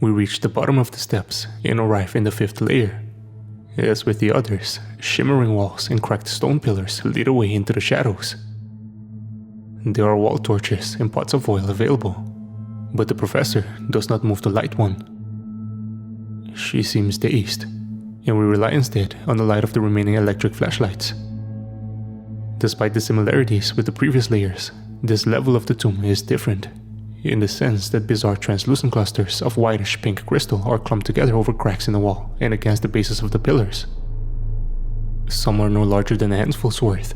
We reach the bottom of the steps and arrive in the 5th layer. As with the others, shimmering walls and cracked stone pillars lead away into the shadows. There are wall torches and pots of oil available, but the professor does not move to light one. She seems dazed, and we rely instead on the light of the remaining electric flashlights. Despite the similarities with the previous layers, this level of the tomb is different, in the sense that bizarre translucent clusters of whitish pink crystal are clumped together over cracks in the wall and against the bases of the pillars. Some are no larger than a handful's worth.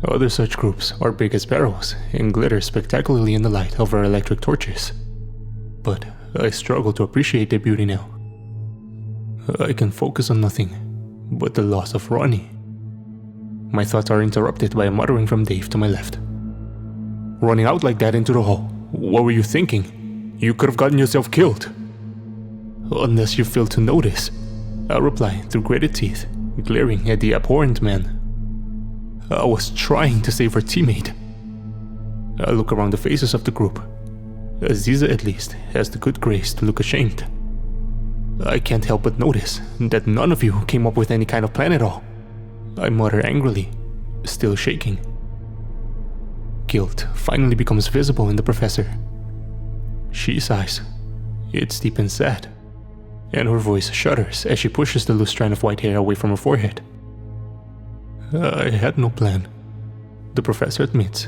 Other such groups are big as barrels and glitter spectacularly in the light of our electric torches. But I struggle to appreciate their beauty now. I can focus on nothing but the loss of Ronnie. My thoughts are interrupted by a muttering from Dave to my left. "Running out like that into the hall. What were you thinking? You could have gotten yourself killed." "Unless you failed to notice," I reply through gritted teeth, glaring at the abhorrent man. "I was trying to save her teammate." I look around the faces of the group. Aziza at least has the good grace to look ashamed. I can't help but notice that none of you came up with any kind of plan at all. I mutter angrily, still shaking. Guilt finally becomes visible in the professor. She sighs. It's deep and sad, and her voice shudders as she pushes the loose strand of white hair away from her forehead. "I had no plan," the professor admits,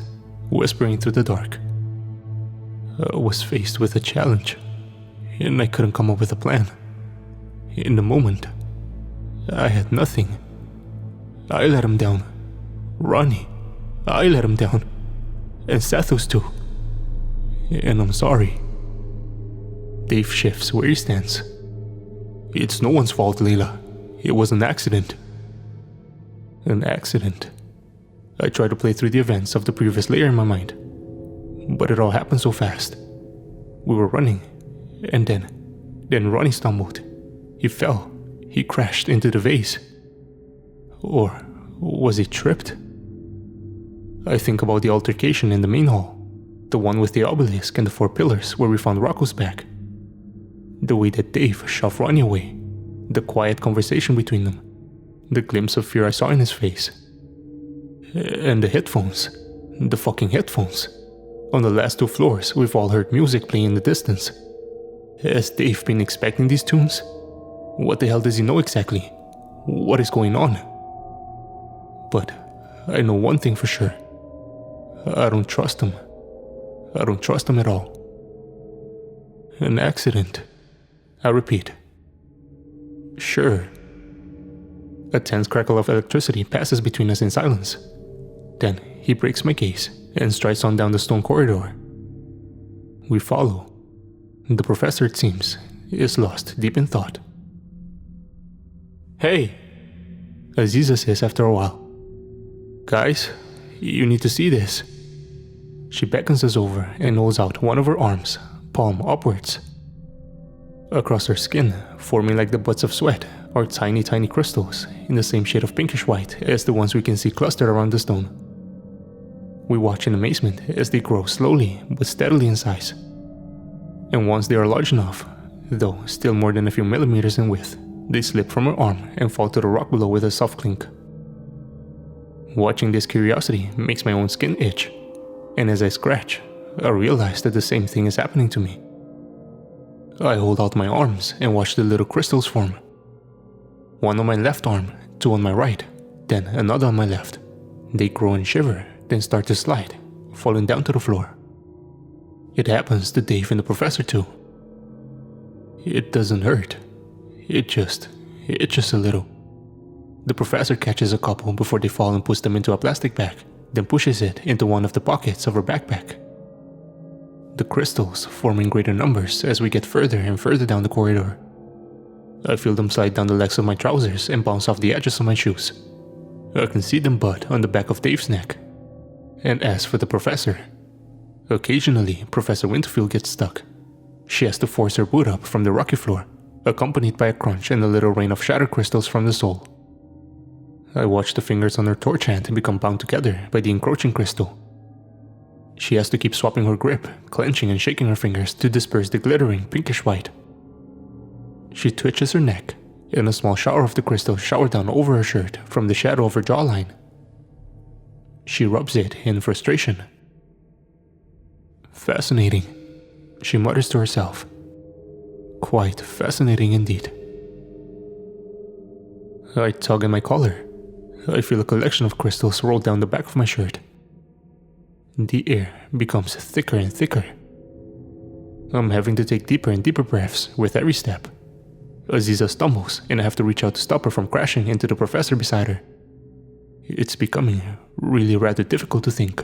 whispering through the dark. "I was faced with a challenge, and I couldn't come up with a plan. In the moment, I had nothing. I let him down. Ronnie, I let him down. And Sathos too. And I'm sorry." Dave shifts where he stands. "It's no one's fault, Layla. It was an accident." An accident. I try to play through the events of the previous layer in my mind, but it all happened so fast. We were running, and then Ronnie stumbled. He fell. He crashed into the vase. Or was he tripped? I think about the altercation in the main hall, the one with the obelisk and the 4 pillars where we found Rocco's back. The way that Dave shoved Ronnie away, the quiet conversation between them, the glimpse of fear I saw in his face. And the headphones, the fucking headphones. On the last 2 floors, we've all heard music playing in the distance. Has Dave been expecting these tunes? What the hell does he know exactly? What is going on? But I know one thing for sure. I don't trust him. I don't trust him at all. An accident, I repeat. Sure. A tense crackle of electricity passes between us in silence. Then he breaks my gaze and strides on down the stone corridor. We follow. The professor, it seems, is lost deep in thought. "Hey," Aziza says after a while. "Guys, you need to see this." She beckons us over and holds out one of her arms, palm upwards. Across her skin, forming like the butts of sweat, are tiny crystals in the same shade of pinkish white as the ones we can see clustered around the stone. We watch in amazement as they grow slowly but steadily in size. And once they are large enough, though still more than a few millimeters in width, they slip from her arm and fall to the rock below with a soft clink. Watching this curiosity makes my own skin itch, and as I scratch, I realize that the same thing is happening to me. I hold out my arms and watch the little crystals form. One on my left arm, 2 on my right, then another on my left. They grow and shiver, then start to slide, falling down to the floor. It happens to Dave and the professor too. It doesn't hurt. It just a little. The professor catches a couple before they fall and puts them into a plastic bag, then pushes it into one of the pockets of her backpack. The crystals form in greater numbers as we get further and further down the corridor. I feel them slide down the legs of my trousers and bounce off the edges of my shoes. I can see them bud on the back of Dave's neck. And as for the professor, occasionally Professor Winterfield gets stuck. She has to force her boot up from the rocky floor, accompanied by a crunch and a little rain of shattered crystals from the sole. I watch the fingers on her torch hand become bound together by the encroaching crystal. She has to keep swapping her grip, clenching and shaking her fingers to disperse the glittering pinkish white. She twitches her neck, and a small shower of the crystal shower down over her shirt from the shadow of her jawline. She rubs it in frustration. Fascinating, she mutters to herself. Quite fascinating indeed. I tug at my collar. I feel a collection of crystals roll down the back of my shirt. The air becomes thicker and thicker. I'm having to take deeper and deeper breaths with every step. Aziza stumbles, and I have to reach out to stop her from crashing into the professor beside her. It's becoming really rather difficult to think.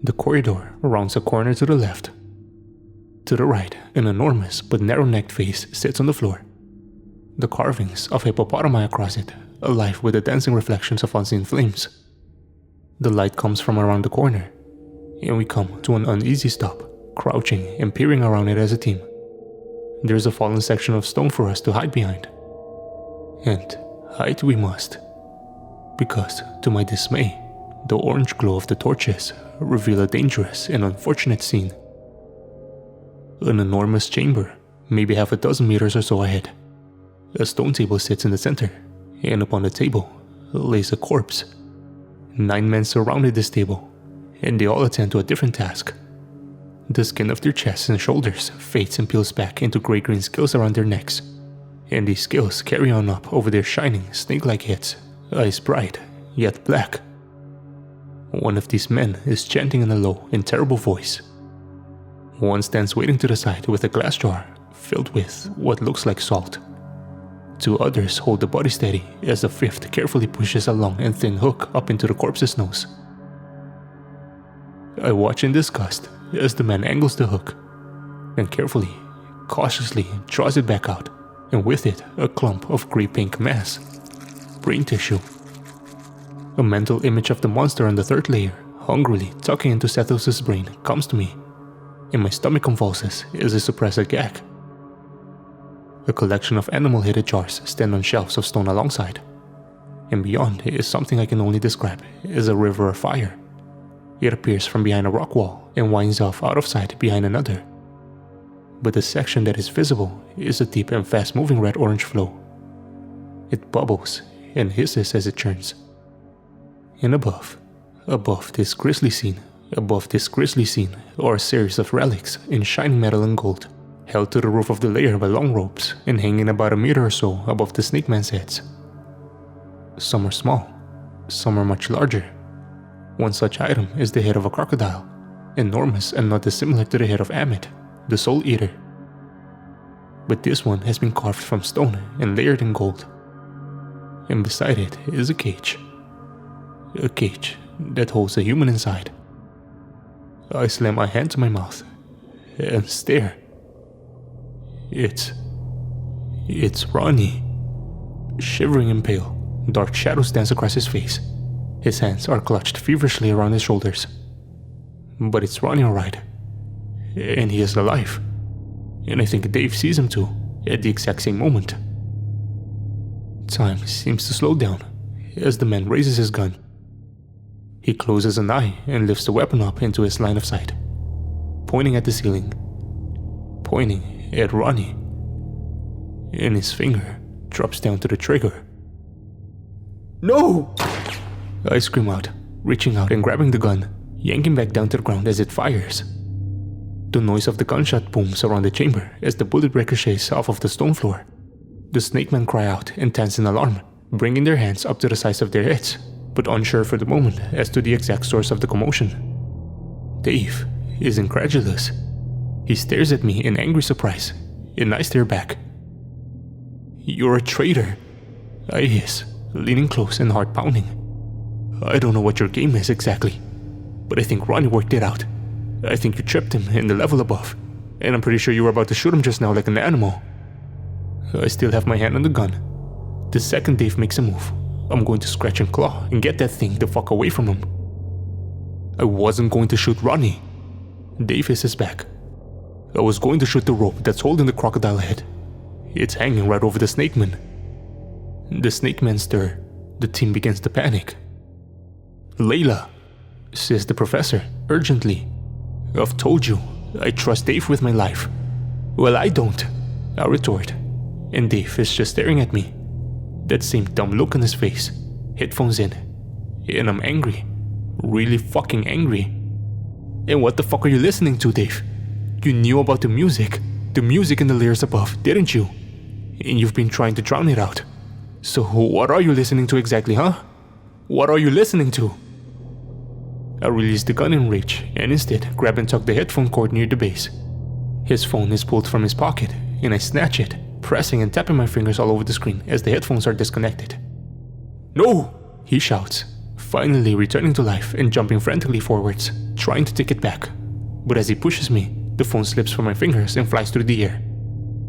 The corridor rounds a corner to the left. To the right, an enormous but narrow-necked face sits on the floor. The carvings of hippopotami across it, alive with the dancing reflections of unseen flames. The light comes from around the corner, and we come to an uneasy stop, crouching and peering around it as a team. There's a fallen section of stone for us to hide behind. And hide we must. Because, to my dismay, the orange glow of the torches reveal a dangerous and unfortunate scene. An enormous chamber, maybe half a dozen meters or so ahead. A stone table sits in the center, and upon the table lays a corpse. 9 men surrounded this table, and they all attend to a different task. The skin of their chests and shoulders fades and peels back into grey-green scales around their necks, and these scales carry on up over their shining, snake-like heads, eyes bright, yet black. One of these men is chanting in a low and terrible voice. One stands waiting to the side with a glass jar filled with what looks like salt. 2 others hold the body steady as the 5th carefully pushes a long and thin hook up into the corpse's nose. I watch in disgust as the man angles the hook, and carefully, cautiously draws it back out, and with it a clump of grey-pink mass. Brain tissue. A mental image of the monster on the 3rd layer, hungrily tucking into Sethos' brain, comes to me, and my stomach convulses as I suppress a gag. A collection of animal-headed jars stand on shelves of stone alongside, and beyond is something I can only describe as a river of fire. It appears from behind a rock wall and winds off out of sight behind another. But the section that is visible is a deep and fast-moving red-orange flow. It bubbles and hisses as it churns. And above this grisly scene, are a series of relics in shining metal and gold, held to the roof of the layer by long ropes and hanging about a meter or so above the snake man's heads. Some are small, some are much larger. One such item is the head of a crocodile, enormous and not dissimilar to the head of Amit, the Soul Eater. But this one has been carved from stone and layered in gold. And beside it is a cage that holds a human inside. I slam my hand to my mouth and stare. It's Ronnie. Shivering and pale, dark shadows dance across his face. His hands are clutched feverishly around his shoulders. But it's Ronnie alright. And he is alive. And I think Dave sees him too, at the exact same moment. Time seems to slow down as the man raises his gun. He closes an eye and lifts the weapon up into his line of sight, pointing at the ceiling, pointing at Ronnie, and his finger drops down to the trigger. No! I scream out, reaching out and grabbing the gun, yanking back down to the ground as it fires. The noise of the gunshot booms around the chamber as the bullet ricochets off of the stone floor. The snake men cry out and tense in alarm, bringing their hands up to the sides of their heads, but unsure for the moment as to the exact source of the commotion. Dave is incredulous. He stares at me in angry surprise, and I stare back. You're a traitor, I hiss, leaning close and heart pounding. I don't know what your game is exactly, but I think Ronnie worked it out. I think you tripped him in the level above, and I'm pretty sure you were about to shoot him just now like an animal. I still have my hand on the gun. The second Dave makes a move, I'm going to scratch and claw and get that thing the fuck away from him. I wasn't going to shoot Ronnie. Dave hisses back. I was going to shoot the rope that's holding the crocodile head. It's hanging right over the snake man. The snake men stir. The team begins to panic. Layla, says the professor, urgently. I've told you, I trust Dave with my life. Well, I don't. I retort, and Dave is just staring at me. That same dumb look on his face, headphones in, and I'm angry. Really fucking angry. And what the fuck are you listening to, Dave? You knew about the music in the layers above, didn't you? And you've been trying to drown it out. So what are you listening to exactly, huh? What are you listening to? I release the gun in rage and instead grab and tuck the headphone cord near the base. His phone is pulled from his pocket and I snatch it, pressing and tapping my fingers all over the screen as the headphones are disconnected. No! He shouts, finally returning to life and jumping frantically forwards, trying to take it back. But as he pushes me, the phone slips from my fingers and flies through the air.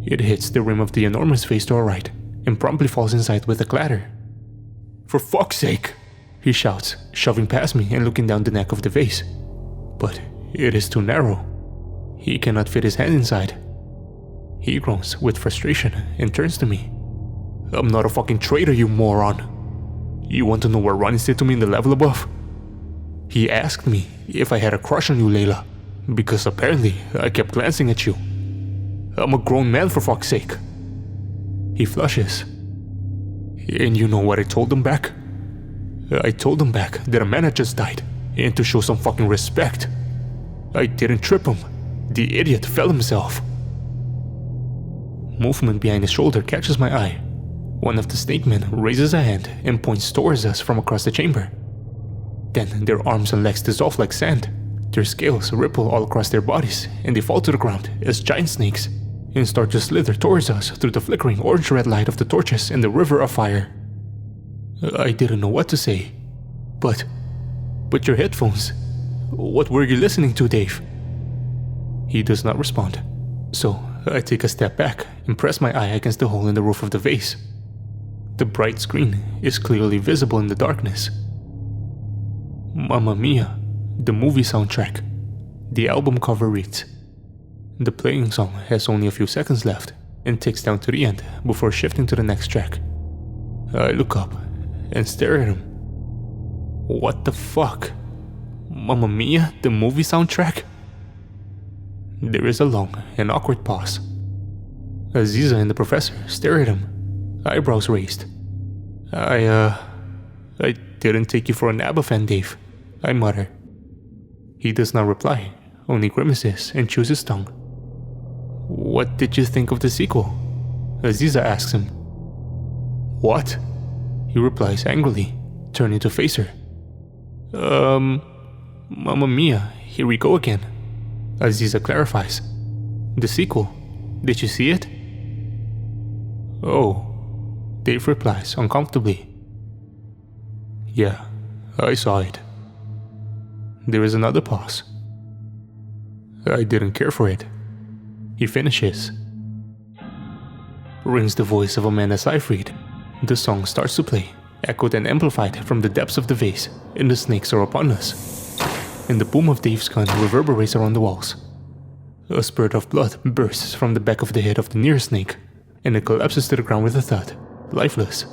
It hits the rim of the enormous vase to our right and promptly falls inside with a clatter. For fuck's sake! He shouts, shoving past me and looking down the neck of the vase. But it is too narrow. He cannot fit his hand inside. He groans with frustration and turns to me. I'm not a fucking traitor, you moron. You want to know what Ronnie said to me in the level above? He asked me if I had a crush on you, Layla, because apparently I kept glancing at you. I'm a grown man, for fuck's sake. He flushes. And you know what I told him back? I told him back that a man had just died, and to show some fucking respect. I didn't trip him. The idiot fell himself. Movement behind his shoulder catches my eye. One of the snake men raises a hand and points towards us from across the chamber. Then their arms and legs dissolve like sand. Their scales ripple all across their bodies and they fall to the ground as giant snakes and start to slither towards us through the flickering orange-red light of the torches in the river of fire. I didn't know what to say. But your headphones. What were you listening to, Dave? He does not respond. So I take a step back and press my eye against the hole in the roof of the vase. The bright screen is clearly visible in the darkness. Mamma Mia, the movie soundtrack. The album cover reads. The playing song has only a few seconds left and ticks down to the end before shifting to the next track. I look up and stare at him. What the fuck? Mamma Mia, the movie soundtrack? There is a long and awkward pause. Aziza and the professor stare at him, eyebrows raised. I didn't take you for an ABBA fan, Dave, I mutter. He does not reply, only grimaces and chews his tongue. What did you think of the sequel? Aziza asks him. What? He replies angrily, turning to face her. Mamma Mia, here we go again. Aziza clarifies. The sequel, did you see it? Oh, Dave replies uncomfortably. Yeah, I saw it. There is another pause. I didn't care for it. He finishes. Rings the voice of Amanda Seyfried. The song starts to play, echoed and amplified from the depths of the vase, and the snakes are upon us. And the boom of Dave's gun reverberates around the walls. A spurt of blood bursts from the back of the head of the nearest snake, and it collapses to the ground with a thud, lifeless.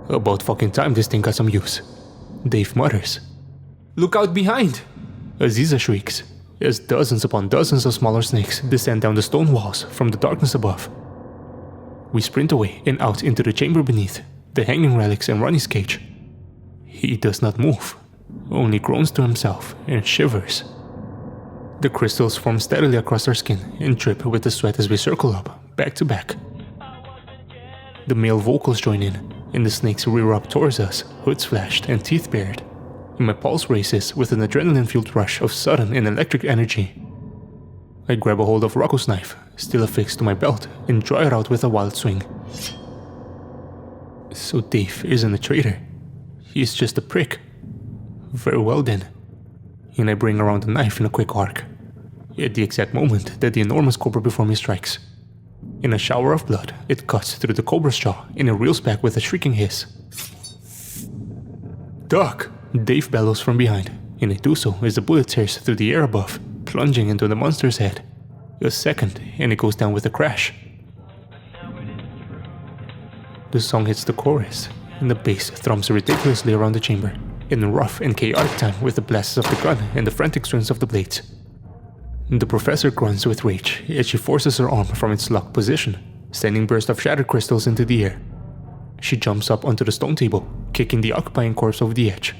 About fucking time this thing got some use. Dave mutters. Look out behind! Aziza shrieks, as dozens upon dozens of smaller snakes descend down the stone walls from the darkness above. We sprint away and out into the chamber beneath, the hanging relics and Ronnie's cage. He does not move, only groans to himself and shivers. The crystals form steadily across our skin and drip with the sweat as we circle up, back to back. The male vocals join in, and the snakes rear up towards us, hoods flashed and teeth bared. And my pulse races with an adrenaline-fueled rush of sudden and electric energy. I grab a hold of Rocco's knife, still affixed to my belt, and draw it out with a wild swing. So Dave isn't a traitor. He's just a prick. Very well then. And I bring around the knife in a quick arc, at the exact moment that the enormous cobra before me strikes. In a shower of blood, it cuts through the cobra's jaw and it reels back with a shrieking hiss. Duck! Dave bellows from behind, and I do so as the bullet tears through the air above, plunging into the monster's head. A second, and it goes down with a crash. The song hits the chorus, and the bass thrums ridiculously around the chamber, in rough and chaotic time with the blasts of the gun and the frantic swings of the blades. The professor grunts with rage as she forces her arm from its locked position, sending bursts of shattered crystals into the air. She jumps up onto the stone table, kicking the occupying corpse over the edge.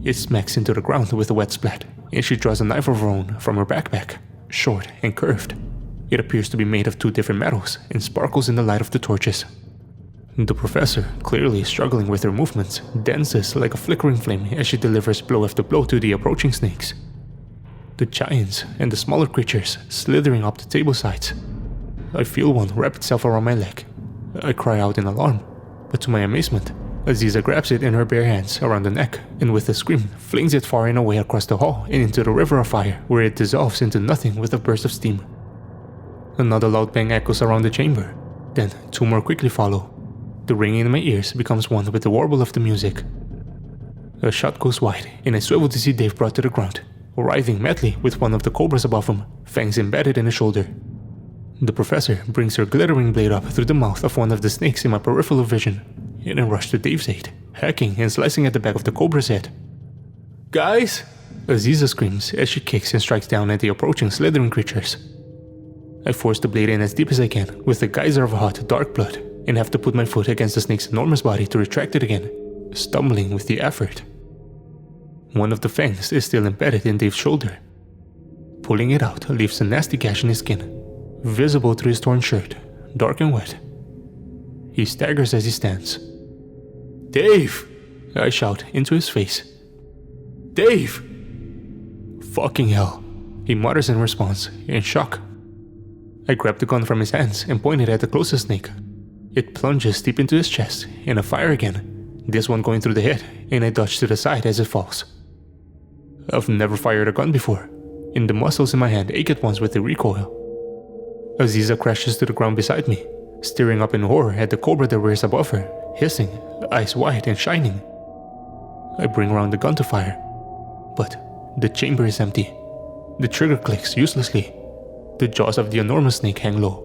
It smacks into the ground with a wet splat, and she draws a knife of her own from her backpack, short and curved. It appears to be made of 2 different metals and sparkles in the light of the torches. The professor, clearly struggling with her movements, dances like a flickering flame as she delivers blow after blow to the approaching snakes. The giants and the smaller creatures slithering up the table sides. I feel one wrap itself around my leg. I cry out in alarm, but to my amazement, Aziza grabs it in her bare hands around the neck and with a scream flings it far and away across the hall and into the river of fire, where it dissolves into nothing with a burst of steam. Another loud bang echoes around the chamber, then 2 more quickly follow. The ringing in my ears becomes one with the warble of the music. A shot goes wide, and I swivel to see Dave brought to the ground, writhing madly with one of the cobras above him, fangs embedded in his shoulder. The professor brings her glittering blade up through the mouth of one of the snakes in my peripheral vision, and I rush to Dave's aid, hacking and slicing at the back of the cobra's head. "Guys!" Aziza screams as she kicks and strikes down at the approaching slithering creatures. I force the blade in as deep as I can with a geyser of hot, dark blood, and have to put my foot against the snake's enormous body to retract it again, stumbling with the effort. One of the fangs is still embedded in Dave's shoulder. Pulling it out leaves a nasty gash in his skin, visible through his torn shirt, dark and wet. He staggers as he stands. "Dave!" I shout into his face. "Dave!" "Fucking hell," he mutters in response, in shock. I grab the gun from his hands and point it at the closest snake. It plunges deep into his chest, and I fire again, this one going through the head, and I dodge to the side as it falls. I've never fired a gun before, and the muscles in my hand ache at once with the recoil. Aziza crashes to the ground beside me, staring up in horror at the cobra that rears above her, hissing, eyes wide and shining. I bring around the gun to fire, but the chamber is empty. The trigger clicks uselessly. The jaws of the enormous snake hang low.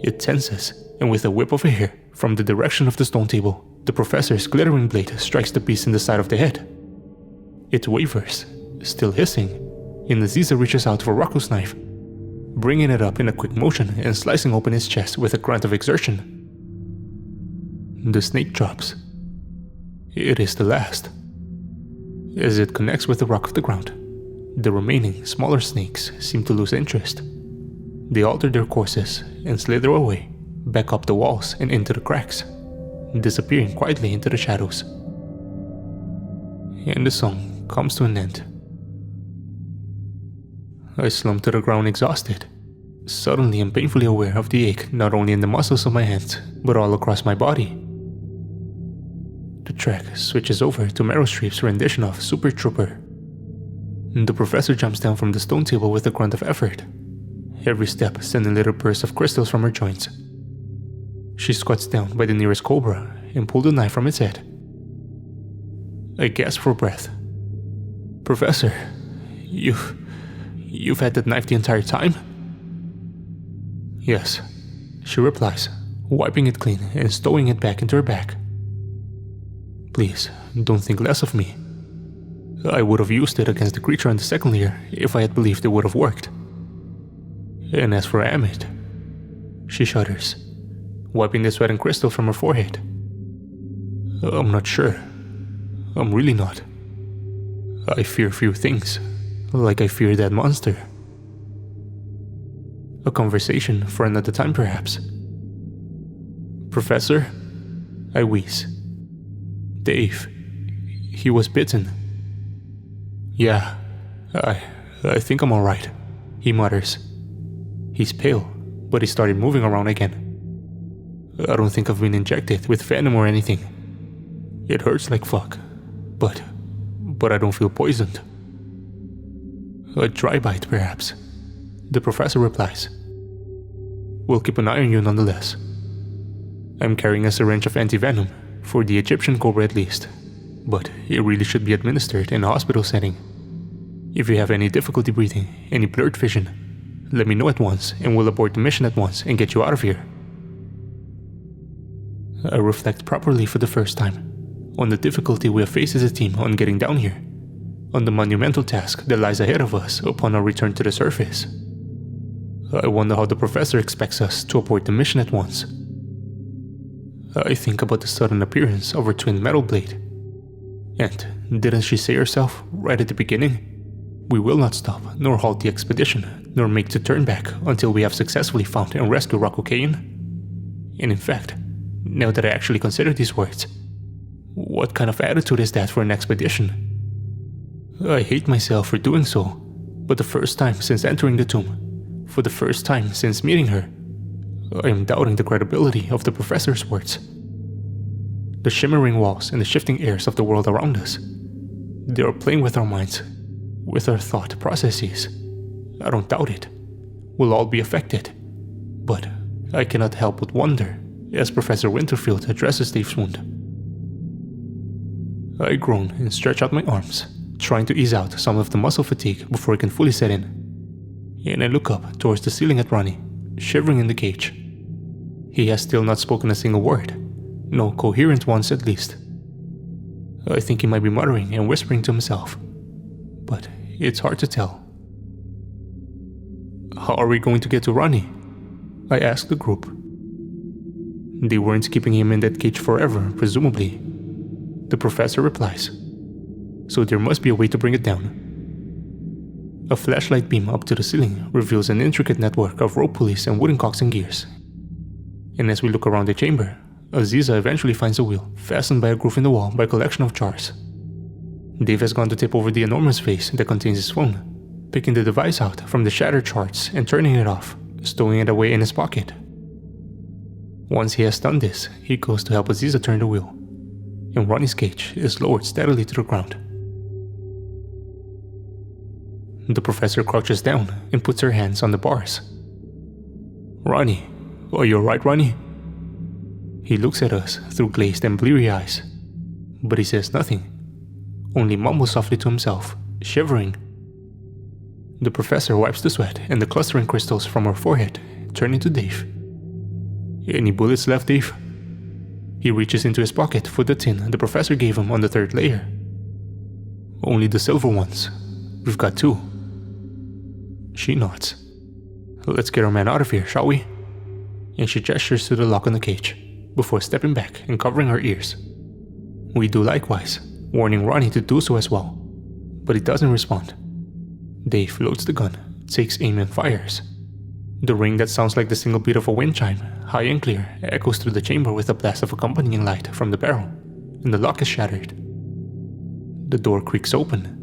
It tenses, and with a whip of air from the direction of the stone table, the professor's glittering blade strikes the beast in the side of the head. It wavers, still hissing, and Aziza reaches out for Rocco's knife, bringing it up in a quick motion and slicing open his chest with a grunt of exertion. The snake drops. It is the last. As it connects with the rock of the ground, the remaining smaller snakes seem to lose interest. They alter their courses and slither away, back up the walls and into the cracks, disappearing quietly into the shadows. And the song comes to an end. I slump to the ground exhausted, suddenly and painfully aware of the ache not only in the muscles of my hands, but all across my body. The track switches over to Meryl Streep's rendition of Super Trooper. The professor jumps down from the stone table with a grunt of effort, every step sending little bursts of crystals from her joints. She squats down by the nearest cobra and pulls the knife from its head. I gasp for breath. "Professor, you've had that knife the entire time?" "Yes," she replies, wiping it clean and stowing it back into her bag. "Please, don't think less of me. I would have used it against the creature on the second layer if I had believed it would have worked. And as for Amit," she shudders, wiping the sweat and crystal from her forehead. "I'm not sure. I'm really not. I fear few things, like I fear that monster." A conversation for another time, perhaps. "Professor?" I wheeze. "Dave, he was bitten." "Yeah, I think I'm alright," he mutters. He's pale, but he started moving around again. "I don't think I've been injected with venom or anything. It hurts like fuck, but I don't feel poisoned." "A dry bite, perhaps," the professor replies. "We'll keep an eye on you nonetheless. I'm carrying a syringe of anti-venom, for the Egyptian cobra at least, but it really should be administered in a hospital setting. If you have any difficulty breathing, any blurred vision, let me know at once and we'll abort the mission at once and get you out of here." I reflect properly for the first time on the difficulty we have faced as a team on getting down here, on the monumental task that lies ahead of us upon our return to the surface. I wonder how the professor expects us to abort the mission at once. I think about the sudden appearance of her twin metal blade. And didn't she say herself right at the beginning? We will not stop nor halt the expedition, nor make the turn back until we have successfully found and rescued Rocco. And in fact, now that I actually consider these words, what kind of attitude is that for an expedition? I hate myself for doing so, but the first time since entering the tomb, for the first time since meeting her, I am doubting the credibility of the professor's words. The shimmering walls and the shifting airs of the world around us, they are playing with our minds, with our thought processes. I don't doubt it. We'll all be affected. But I cannot help but wonder as Professor Winterfield addresses Dave's wound. I groan and stretch out my arms, trying to ease out some of the muscle fatigue before it can fully set in. And I look up towards the ceiling at Ronnie, shivering in the cage. He has still not spoken a single word, no coherent ones at least. I think he might be muttering and whispering to himself, but it's hard to tell. How are we going to get to Ronnie? I asked the group. They weren't keeping him in that cage forever, presumably. The professor replies. So there must be a way to bring it down. A flashlight beam up to the ceiling reveals an intricate network of rope pulleys and wooden cogs and gears. And as we look around the chamber, Aziza eventually finds a wheel, fastened by a groove in the wall by a collection of jars. Dave has gone to tip over the enormous vase that contains his phone, picking the device out from the shattered shards and turning it off, stowing it away in his pocket. Once he has done this, he goes to help Aziza turn the wheel, and Ronnie's cage is lowered steadily to the ground. The professor crouches down and puts her hands on the bars. Ronnie, are you alright, Ronnie? He looks at us through glazed and bleary eyes, but he says nothing, only mumbles softly to himself, shivering. The professor wipes the sweat and the clustering crystals from her forehead, turning to Dave. Any bullets left, Dave? He reaches into his pocket for the tin the professor gave him on the third layer. Only the silver ones. We've got 2. She nods. Let's get our man out of here, shall we? And she gestures to the lock on the cage, before stepping back and covering her ears. We do likewise, warning Ronnie to do so as well, but he doesn't respond. Dave loads the gun, takes aim and fires. The ring that sounds like the single beat of a wind chime, high and clear, echoes through the chamber with a blast of accompanying light from the barrel, and the lock is shattered. The door creaks open.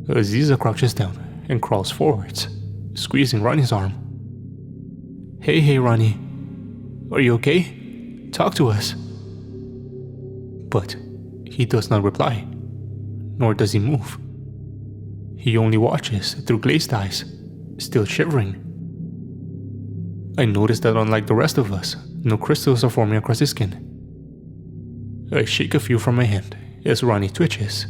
Aziza crouches down and crawls forwards, squeezing Ronnie's arm. Hey Ronnie, are you okay? Talk to us. But he does not reply, nor does he move. He only watches through glazed eyes, still shivering. I notice that unlike the rest of us, no crystals are forming across his skin. I shake a few from my hand as Ronnie twitches.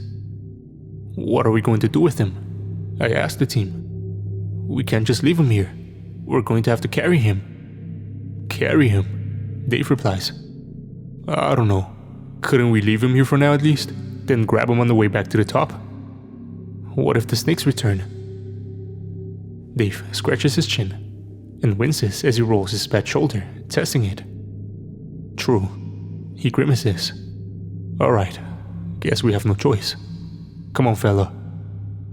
What are we going to do with him? I ask the team. We can't just leave him here. We're going to have to carry him. Carry him? Dave replies. I don't know. Couldn't we leave him here for now at least? Then grab him on the way back to the top? What if the snakes return? Dave scratches his chin and winces as he rolls his bad shoulder, testing it. True. He grimaces. Alright, guess we have no choice. Come on, fella.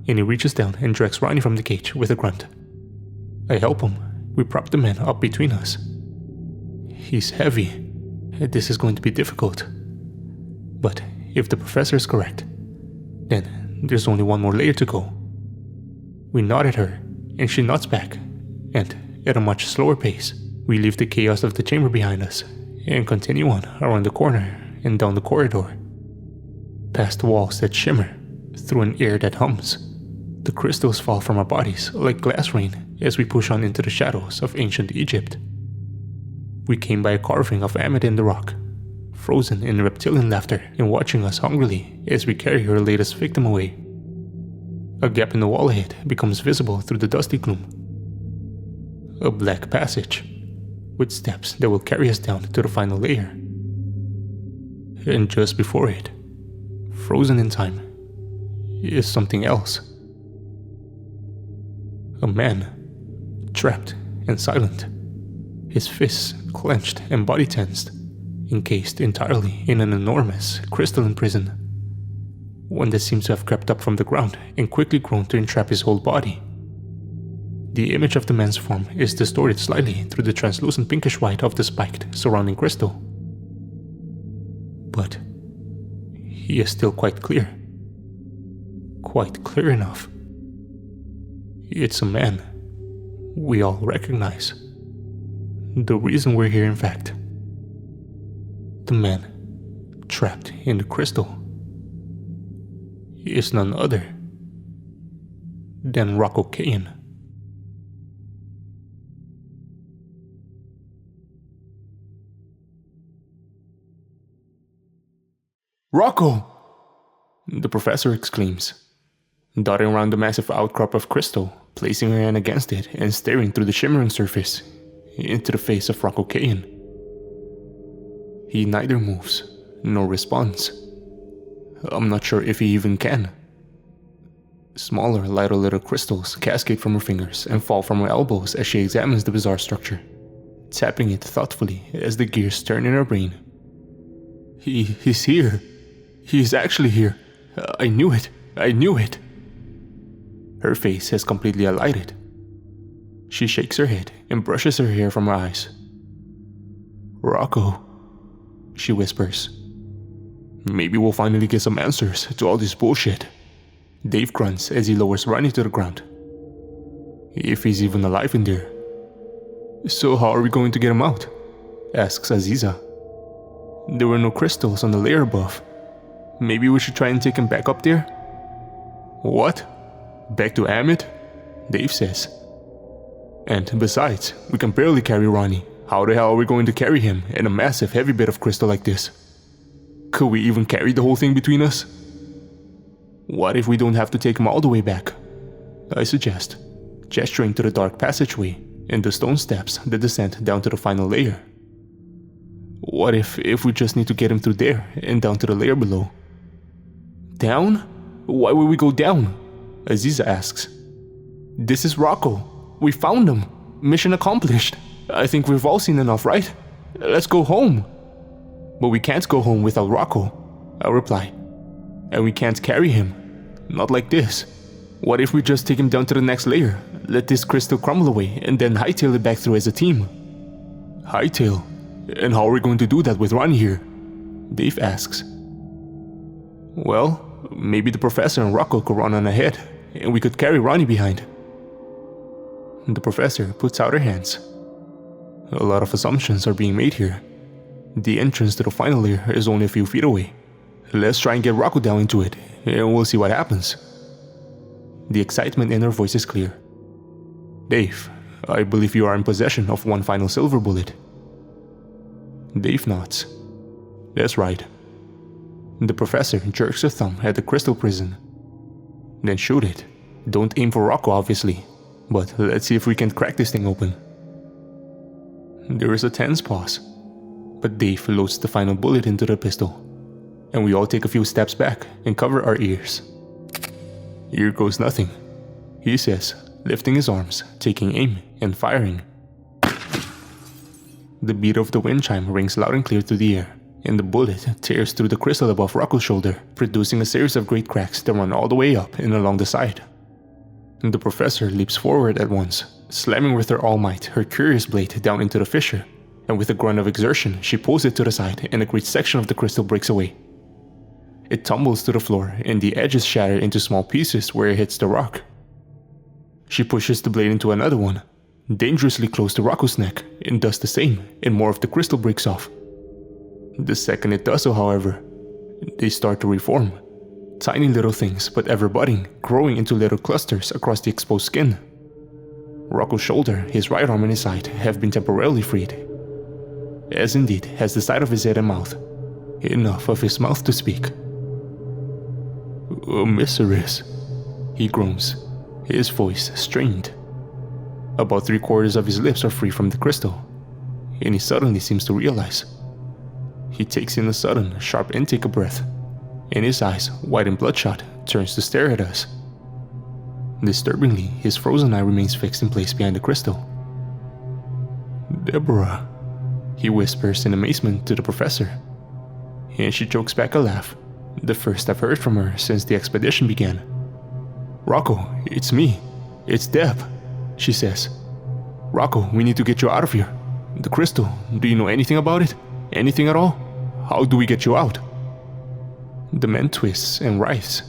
And he reaches down and drags Ronnie from the cage with a grunt. I help him. We prop the man up between us. He's heavy. This is going to be difficult. But if the professor is correct, then there's only one more layer to go. We nod at her, and she nods back, and at a much slower pace, we leave the chaos of the chamber behind us and continue on around the corner and down the corridor, past walls that shimmer, through an air that hums. The crystals fall from our bodies like glass rain as we push on into the shadows of ancient Egypt. We came by a carving of Ahmed in the rock, frozen in reptilian laughter and watching us hungrily as we carry her latest victim away. A gap in the wall ahead becomes visible through the dusty gloom. A black passage, with steps that will carry us down to the final layer. And just before it, frozen in time, is something else. A man, trapped and silent, his fists clenched and body tensed, encased entirely in an enormous crystalline prison, one that seems to have crept up from the ground and quickly grown to entrap his whole body. The image of the man's form is distorted slightly through the translucent pinkish white of the spiked surrounding crystal. But he is still quite clear. Quite clear enough. It's a man we all recognize. The reason we're here, in fact. The man trapped in the crystal is none other than Rocco Cain. "Rocco!" the professor exclaims, darting around the massive outcrop of crystal, placing her hand against it and staring through the shimmering surface into the face of Rocco Cain. He neither moves nor responds. I'm not sure if he even can. Smaller, lighter little crystals cascade from her fingers and fall from her elbows as she examines the bizarre structure, tapping it thoughtfully as the gears turn in her brain. He's here. He's actually here. I knew it. I knew it. Her face has completely alighted. She shakes her head and brushes her hair from her eyes. "Rocco," she whispers. "Maybe we'll finally get some answers to all this bullshit." Dave grunts as he lowers Ronnie to the ground. If he's even alive in there. "So how are we going to get him out?" asks Aziza. "There were no crystals on the layer above. Maybe we should try and take him back up there?" "What? Back to Amit?" Dave says. "And besides, we can barely carry Ronnie. How the hell are we going to carry him in a massive heavy bit of crystal like this? Could we even carry the whole thing between us?" "What if we don't have to take him all the way back?" I suggest, gesturing to the dark passageway and the stone steps that descend down to the final layer. "What if we just need to get him through there and down to the layer below?" "Down? Why would we go down?" Aziza asks. "This is Rocco. We found him. Mission accomplished. I think we've all seen enough, right? Let's go home." "But we can't go home without Rocco," I reply. "And we can't carry him. Not like this. What if we just take him down to the next layer, let this crystal crumble away, and then hightail it back through as a team?" "Hightail? And how are we going to do that with Ronnie here?" Dave asks. "Well, maybe the professor and Rocco could run on ahead, and we could carry Ronnie behind." The professor puts out her hands. "A lot of assumptions are being made here. The entrance to the final layer is only a few feet away. Let's try and get Rocco down into it, and we'll see what happens." The excitement in her voice is clear. "Dave, I believe you are in possession of one final silver bullet." Dave nods. "That's right." The professor jerks her thumb at the crystal prison. "Then shoot it. Don't aim for Rocco, obviously, but let's see if we can crack this thing open." There is a tense pause, but Dave loads the final bullet into the pistol, and we all take a few steps back and cover our ears. "Here goes nothing," he says, lifting his arms, taking aim, and firing. The beat of the wind chime rings loud and clear through the air, and the bullet tears through the crystal above Rocco's shoulder, producing a series of great cracks that run all the way up and along the side. The professor leaps forward at once, slamming with her all might her curious blade down into the fissure, and with a grunt of exertion she pulls it to the side and a great section of the crystal breaks away. It tumbles to the floor and the edges shatter into small pieces where it hits the rock. She pushes the blade into another one, dangerously close to Rocco's neck, and does the same, and more of the crystal breaks off. The second it does so, however, they start to reform. Tiny little things, but ever budding, growing into little clusters across the exposed skin. Rocco's shoulder, his right arm and his side have been temporarily freed, as indeed has the side of his head and mouth. Enough of his mouth to speak. "Miseris," he groans, his voice strained. About 3/4 of his lips are free from the crystal, and he suddenly seems to realize. He takes in a sudden, sharp intake of breath, and his eyes, wide and bloodshot, turns to stare at us. Disturbingly, his frozen eye remains fixed in place behind the crystal, "Deborah," he whispers in amazement to the professor. And she chokes back a laugh, the first I've heard from her since the expedition began. "Rocco, it's me. It's Deb," she says. "Rocco, we need to get you out of here. The crystal, do you know anything about it? Anything at all? How do we get you out?" The man twists and writhes,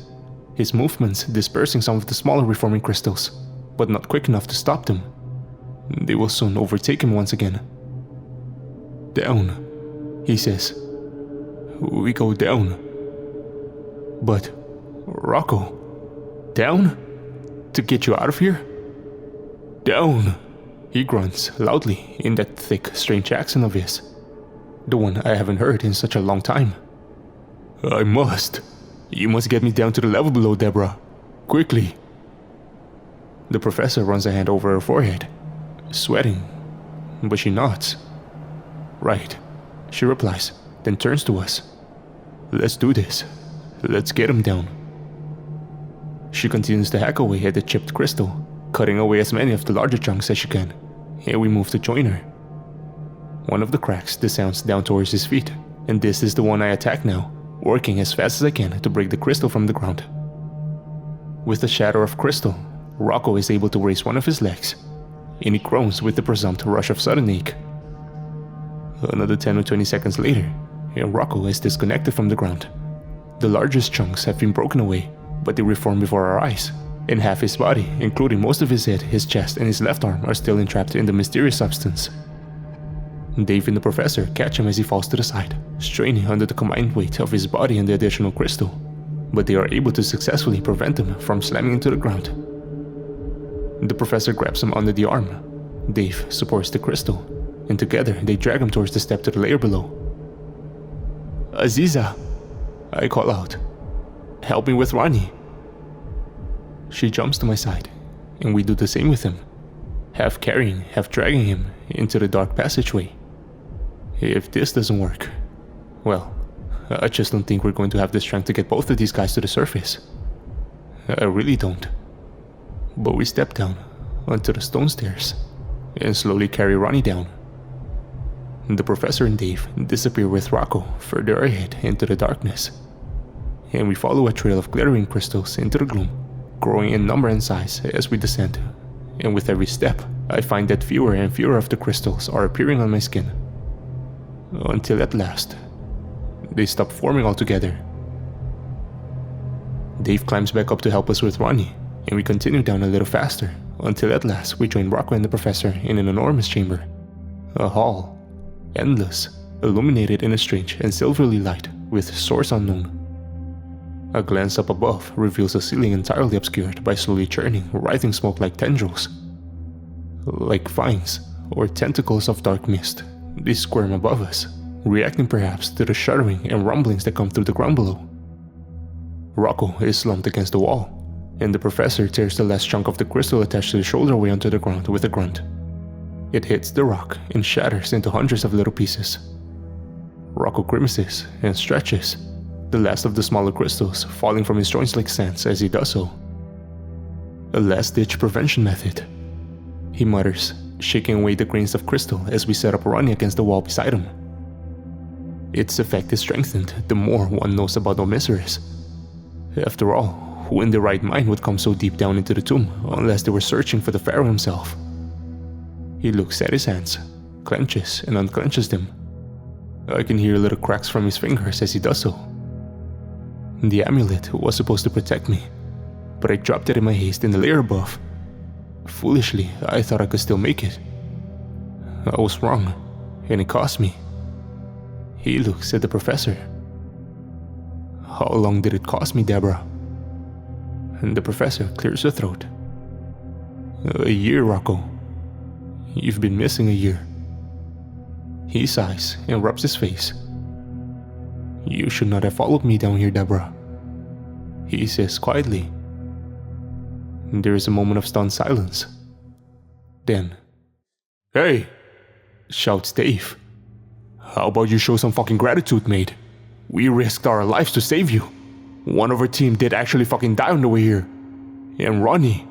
his movements dispersing some of the smaller reforming crystals, but not quick enough to stop them. They will soon overtake him once again. "Down," he says. "We go down." "But, Rocco, down? To get you out of here?" "Down," he grunts loudly in that thick, strange accent of his, the one I haven't heard in such a long time. "I must. You must get me down to the level below, Deborah. Quickly." The professor runs a hand over her forehead, sweating, but she nods. "Right," she replies, then turns to us. "Let's do this. Let's get him down." She continues to hack away at the chipped crystal, cutting away as many of the larger chunks as she can, and we move to join her. One of the cracks descends down towards his feet, and this is the one I attack now, working as fast as I can to break the crystal from the ground. With a shatter of crystal, Rocco is able to raise one of his legs, and he groans with the presumed rush of sudden ache. Another 10 or 20 seconds later, and Rocco is disconnected from the ground. The largest chunks have been broken away, but they reform before our eyes, and half his body, including most of his head, his chest, and his left arm, are still entrapped in the mysterious substance. Dave and the professor catch him as he falls to the side, straining under the combined weight of his body and the additional crystal, but they are able to successfully prevent him from slamming into the ground. The professor grabs him under the arm. Dave supports the crystal, and together they drag him towards the step to the layer below. "Aziza," I call out. "Help me with Ronnie." She jumps to my side, and we do the same with him, half carrying, half dragging him into the dark passageway. If this doesn't work, well, I just don't think we're going to have the strength to get both of these guys to the surface. I really don't. But we step down onto the stone stairs and slowly carry Ronnie down. The professor and Dave disappear with Rocco further ahead into the darkness, and we follow a trail of glittering crystals into the gloom, growing in number and size as we descend, and with every step, I find that fewer and fewer of the crystals are appearing on my skin, until at last, they stop forming altogether. Dave climbs back up to help us with Ronnie, and we continue down a little faster, until at last we join Rocco and the professor in an enormous chamber, a hall, endless, illuminated in a strange and silvery light with source unknown. A glance up above reveals a ceiling entirely obscured by slowly churning, writhing smoke like tendrils. Like vines or tentacles of dark mist, they squirm above us, reacting perhaps to the shuddering and rumblings that come through the ground below. Rocco is slumped against the wall, and the professor tears the last chunk of the crystal attached to the shoulder away onto the ground with a grunt. It hits the rock and shatters into hundreds of little pieces. Rocco grimaces and stretches, the last of the smaller crystals falling from his joints like sands as he does so. "A last-ditch prevention method," he mutters, shaking away the grains of crystal as we set up Ronnie against the wall beside him. Its effect is strengthened the more one knows about Osiris. After all, who in their right mind would come so deep down into the tomb unless they were searching for the pharaoh himself? He looks at his hands, clenches and unclenches them. I can hear little cracks from his fingers as he does so. The amulet was supposed to protect me, but I dropped it in my haste in the layer above. Foolishly, I thought I could still make it. I was wrong, and it cost me. He looks at the professor. "How long did it cost me, Deborah?" And the professor clears her throat. "A year, Rocco. You've been missing a year." He sighs and rubs his face. "You should not have followed me down here, Deborah," he says quietly. There is a moment of stunned silence. Then, "Hey!" shouts Dave. "How about you show some fucking gratitude, mate? We risked our lives to save you. One of our team did actually fucking die on the way here. And Ronnie,"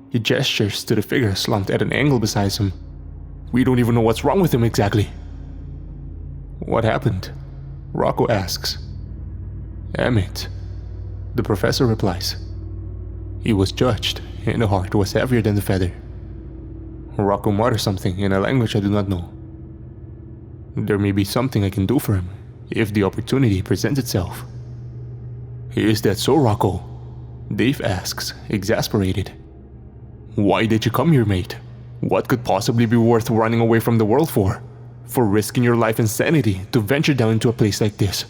he gestures to the figure slumped at an angle beside him. We don't even know what's wrong with him exactly." "What happened?" Rocco asks. "Emmett," the professor replies. "He was judged, and the heart was heavier than the feather." Rocco mutters something in a language I do not know. "There may be something I can do for him, if the opportunity presents itself." "Is that so, Rocco?" Dave asks, exasperated. "Why did you come here, mate? What could possibly be worth running away from the world for? For risking your life and sanity to venture down into a place like this?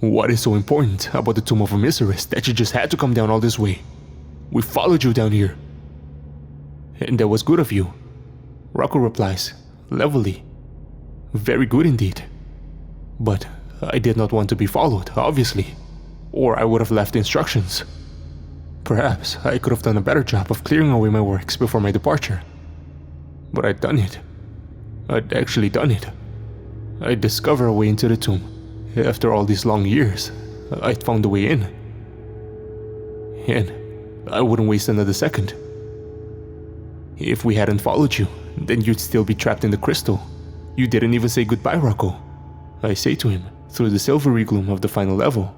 What is so important about the tomb of a Miserus that you just had to come down all this way? We followed you down here." "And that was good of you," Rocco replies, levelly. "Very good indeed. But I did not want to be followed, obviously, or I would have left instructions. Perhaps I could have done a better job of clearing away my works before my departure. But I'd done it. I'd actually done it. I'd discovered a way into the tomb. After all these long years, I'd found a way in. And I wouldn't waste another second. If we hadn't followed you, then you'd still be trapped in the crystal. You didn't even say goodbye, Rocco," I say to him through the silvery gloom of the final level,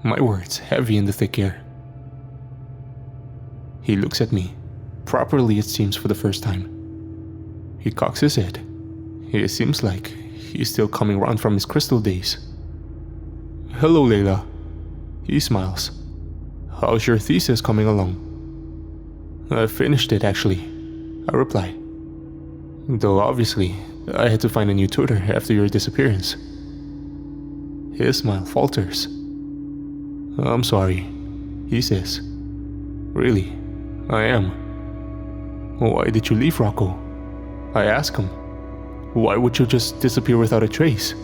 my words heavy in the thick air. He looks at me, properly it seems for the first time. He cocks his head. It seems like he's still coming round from his crystal days. "Hello, Layla." He smiles. "How's your thesis coming along?" "I finished it, actually," I reply. "Though obviously, I had to find a new tutor after your disappearance." His smile falters. "I'm sorry," he says. "Really, I am." "Why did you leave, Rocco?" I ask him. "Why would you just disappear without a trace?"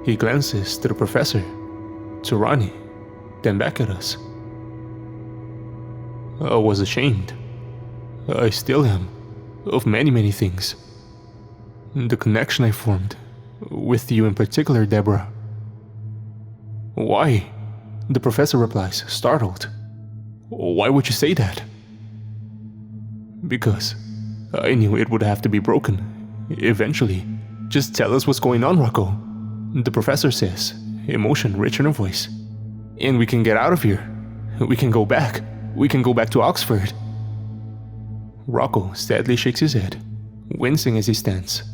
He glances to the professor, to Ronnie, then back at us. "I was ashamed. I still am, of many things. The connection I formed, with you in particular, Deborah." "Why?" the professor replies, startled. "Why would you say that?" "Because I knew it would have to be broken, eventually. Just tell us what's going on, Rocco," the professor says, emotion rich in her voice. "And we can get out of here. We can go back. We can go back to Oxford." Rocco sadly shakes his head, wincing as he stands.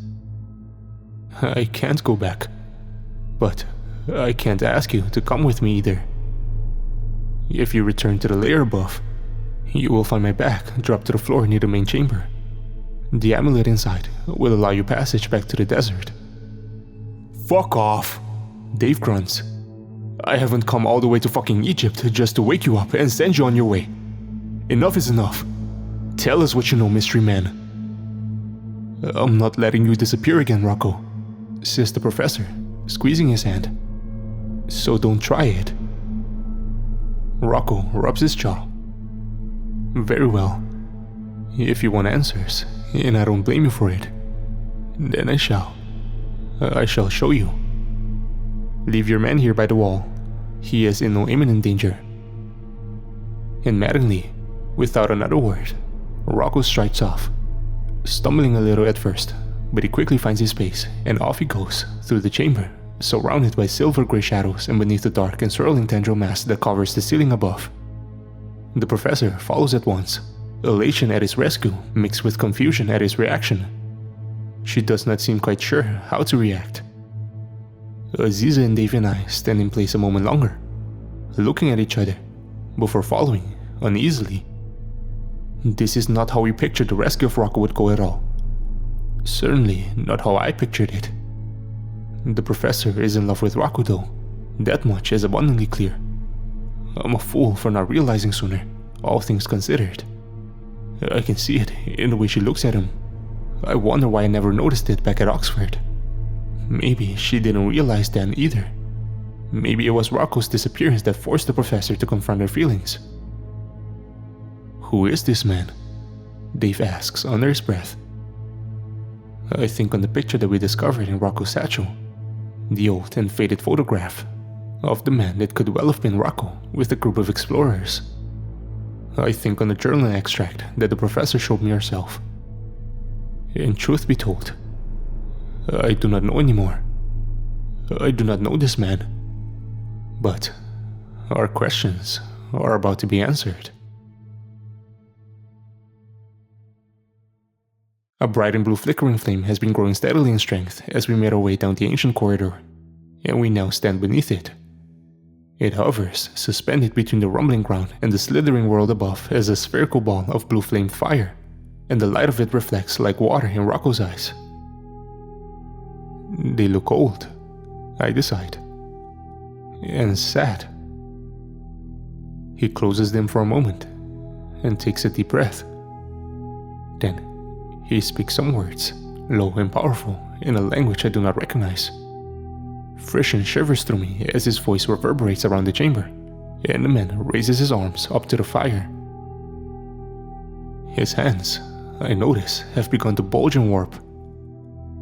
"I can't go back. But I can't ask you to come with me either. If you return to the layer above, you will find my back dropped to the floor near the main chamber. The amulet inside will allow you passage back to the desert." "Fuck off," Dave grunts. "I haven't come all the way to fucking Egypt just to wake you up and send you on your way. Enough is enough. Tell us what you know, mystery man." "I'm not letting you disappear again, Rocco," says the professor, squeezing his hand. "So don't try it." Rocco rubs his jaw. "Very well. If you want answers, and I don't blame you for it, then I shall. I shall show you. Leave your man here by the wall. He is in no imminent danger." And maddeningly, without another word, Rocco strides off, stumbling a little at first, but he quickly finds his space, and off he goes through the chamber, surrounded by silver-gray shadows and beneath the dark and swirling tendril mass that covers the ceiling above. The professor follows at once, elation at his rescue mixed with confusion at his reaction. She does not seem quite sure how to react. Aziza and Dave and I stand in place a moment longer, looking at each other, before following uneasily. This is not how we pictured the rescue of Rocco would go at all. Certainly not how I pictured it. The professor is in love with Rocco though, that much is abundantly clear. I'm a fool for not realizing sooner, all things considered. I can see it in the way she looks at him. I wonder why I never noticed it back at Oxford. Maybe she didn't realize then either. Maybe it was Rocco's disappearance that forced the professor to confront her feelings. "Who is this man?" Dave asks under his breath. I think on the picture that we discovered in Rocco's satchel, the old and faded photograph of the man that could well have been Rocco with a group of explorers. I think on the journal extract that the professor showed me herself. And truth be told, I do not know anymore. I do not know this man. But our questions are about to be answered. A bright and blue flickering flame has been growing steadily in strength as we made our way down the ancient corridor, and we now stand beneath it. It hovers, suspended between the rumbling ground and the slithering world above as a spherical ball of blue flamed fire, and the light of it reflects like water in Rocco's eyes. They look old, I decide, and sad. He closes them for a moment and takes a deep breath. Then he speaks some words, low and powerful, in a language I do not recognize. Friction shivers through me as his voice reverberates around the chamber, and the man raises his arms up to the fire. His hands, I notice, have begun to bulge and warp.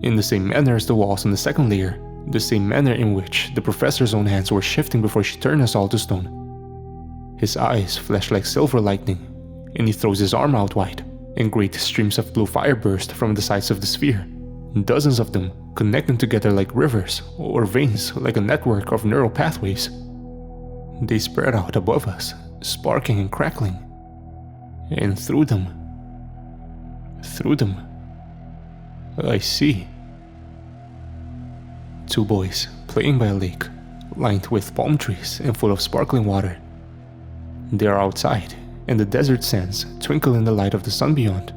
In the same manner as the walls on the second layer, the same manner in which the professor's own hands were shifting before she turned us all to stone. His eyes flash like silver lightning, and he throws his arm out wide, and great streams of blue fire burst from the sides of the sphere, dozens of them connecting together like rivers or veins, like a network of neural pathways. They spread out above us, sparking and crackling, and through them, I see two boys playing by a lake, lined with palm trees and full of sparkling water. They are outside, and the desert sands twinkle in the light of the sun beyond.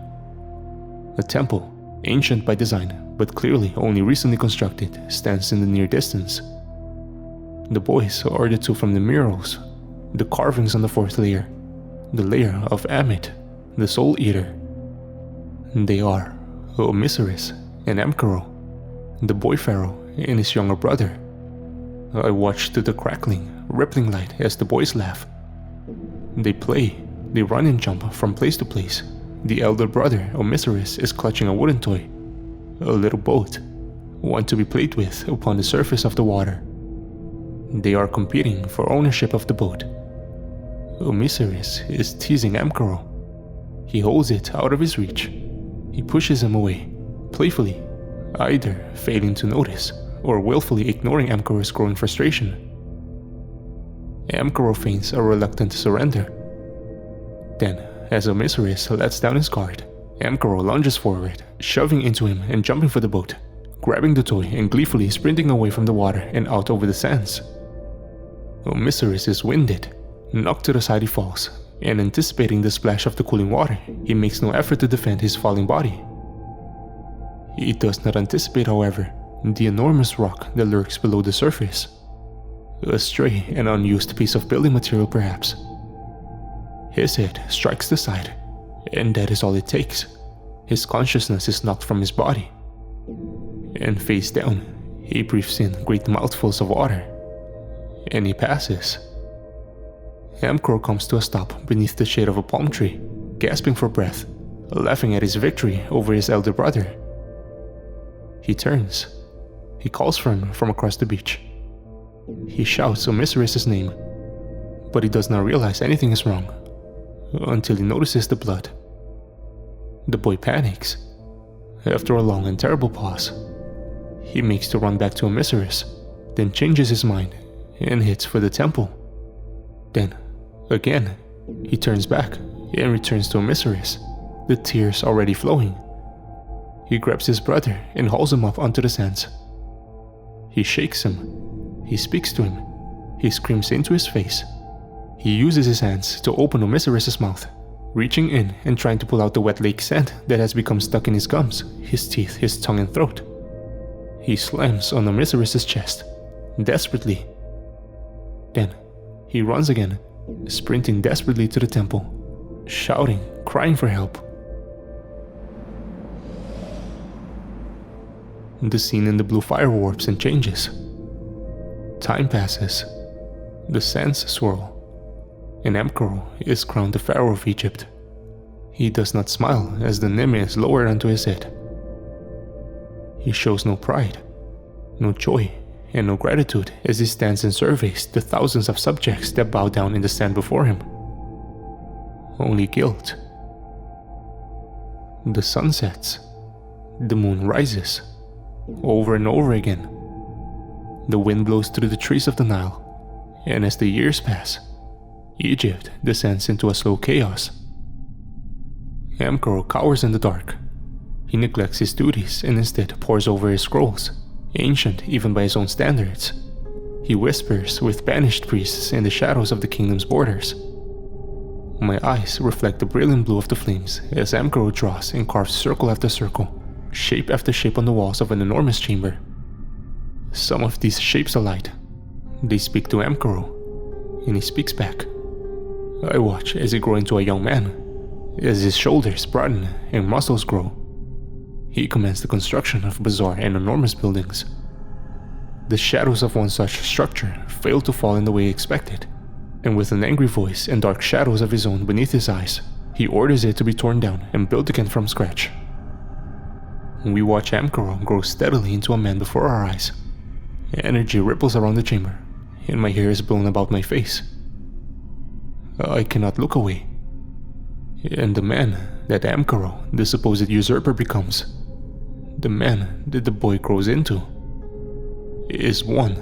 A temple, ancient by design, but clearly only recently constructed, stands in the near distance. The boys are the two from the murals, the carvings on the fourth layer, the layer of Amit, the Soul Eater. They are Omisiris and Amkaro, the boy pharaoh and his younger brother. I watch through the crackling, rippling light as the boys laugh. They play, they run and jump from place to place. The elder brother, Omisiris, is clutching a wooden toy, a little boat, one to be played with upon the surface of the water. They are competing for ownership of the boat. Omisiris is teasing Amkaro. He holds it out of his reach. He pushes him away, playfully, either failing to notice or willfully ignoring Amkaro's growing frustration. Amkaro feigns a reluctant surrender. Then, as Omisiris lets down his guard, Amkaro lunges forward, shoving into him and jumping for the boat, grabbing the toy and gleefully sprinting away from the water and out over the sands. Omisiris is winded. Knocked to the side he falls, and anticipating the splash of the cooling water, he makes no effort to defend his falling body. He does not anticipate, however, the enormous rock that lurks below the surface. A stray and unused piece of building material, perhaps. His head strikes the side, and that is all it takes. His consciousness is knocked from his body. And face down, he breathes in great mouthfuls of water. And he passes. Amkaro comes to a stop beneath the shade of a palm tree, gasping for breath, laughing at his victory over his elder brother. He turns. He calls for him from across the beach. He shouts Omisiris' name, but he does not realize anything is wrong, until he notices the blood. The boy panics. After a long and terrible pause, he makes to run back to Omisiris, then changes his mind and hits for the temple. Then, again, he turns back and returns to Omisiris, the tears already flowing. He grabs his brother and hauls him up onto the sands. He shakes him. He speaks to him. He screams into his face. He uses his hands to open Omisiris' mouth, reaching in and trying to pull out the wet lake sand that has become stuck in his gums, his teeth, his tongue and throat. He slams on Omisiris' chest, desperately. Then, he runs again, sprinting desperately to the temple, shouting, crying for help. The scene in the blue fire warps and changes. Time passes. The sands swirl. And Amkaro is crowned the pharaoh of Egypt. He does not smile as the name is lowered onto his head. He shows no pride, no joy, and no gratitude as he stands and surveys the thousands of subjects that bow down in the sand before him. Only guilt. The sun sets. The moon rises, over and over again. The wind blows through the trees of the Nile, and as the years pass, Egypt descends into a slow chaos. Emperor cowers in the dark. He neglects his duties and instead pores over his scrolls, ancient even by his own standards. He whispers with banished priests in the shadows of the kingdom's borders. My eyes reflect the brilliant blue of the flames as Emperor draws and carves circle after circle, shape after shape on the walls of an enormous chamber. Some of these shapes are light. They speak to Emperor, and he speaks back. I watch as he grows into a young man, as his shoulders broaden and muscles grow. He commenced the construction of bizarre and enormous buildings. The shadows of one such structure failed to fall in the way expected, and with an angry voice and dark shadows of his own beneath his eyes, he orders it to be torn down and built again from scratch. We watch Amkaro grow steadily into a man before our eyes. Energy ripples around the chamber, and my hair is blown about my face. I cannot look away. And the man that Amkaro, the supposed usurper, becomes, the man that the boy grows into, is one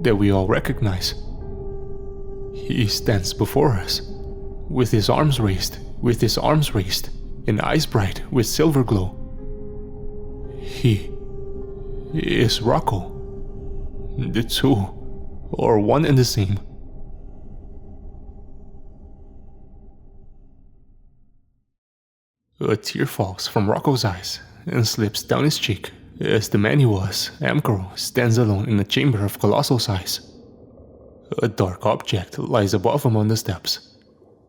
that we all recognize. He stands before us, with his arms raised, and eyes bright with silver glow. He is Rocco. The two are one and the same. A tear falls from Rocco's eyes and slips down his cheek as the man he was, Amkaro, stands alone in a chamber of colossal size. A dark object lies above him on the steps.